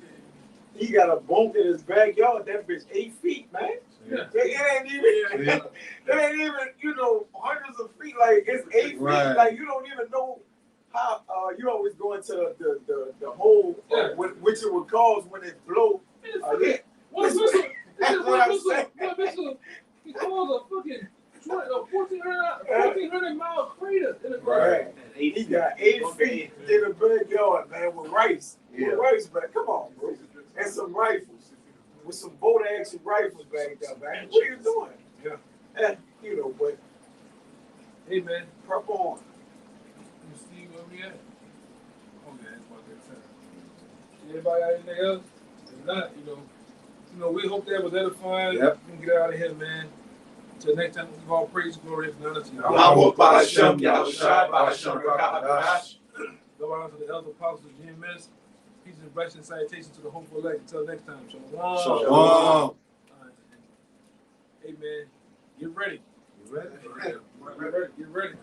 He got a bunk in his backyard. That bitch 8 feet, man. Yeah. It ain't even, it ain't even, hundreds of feet. Like, it's 8 feet. Right. Like, you don't even know how, you always go into the hole, which it would cause when it blow. One missile. One missile. He caused a fucking 1,400 mile crater in the ground. Right. He got 8 feet in the backyard, man, with rice. Yeah. With rice, man. Come on, bro. And some rifles. With some bolt action rifles back there, man. What are you doing? Yeah. But Hey, man. prep on. Let me see where we at. Oh, man, it's about that time. Anybody got anything else? If not, we hope that was edifying. Yep. We can get out of here, man. Until next time, we give all praise, glory, and honor to you. Yahweh Ba'ashem, Yahushua Ba'ashem, Raka'adash. Go on to the elder apostles, GMS. Peace and blessings, salutations to the hopeful elect. Until next time, shalom. Shalom. All right. Hey, man, get ready. You ready? Get ready.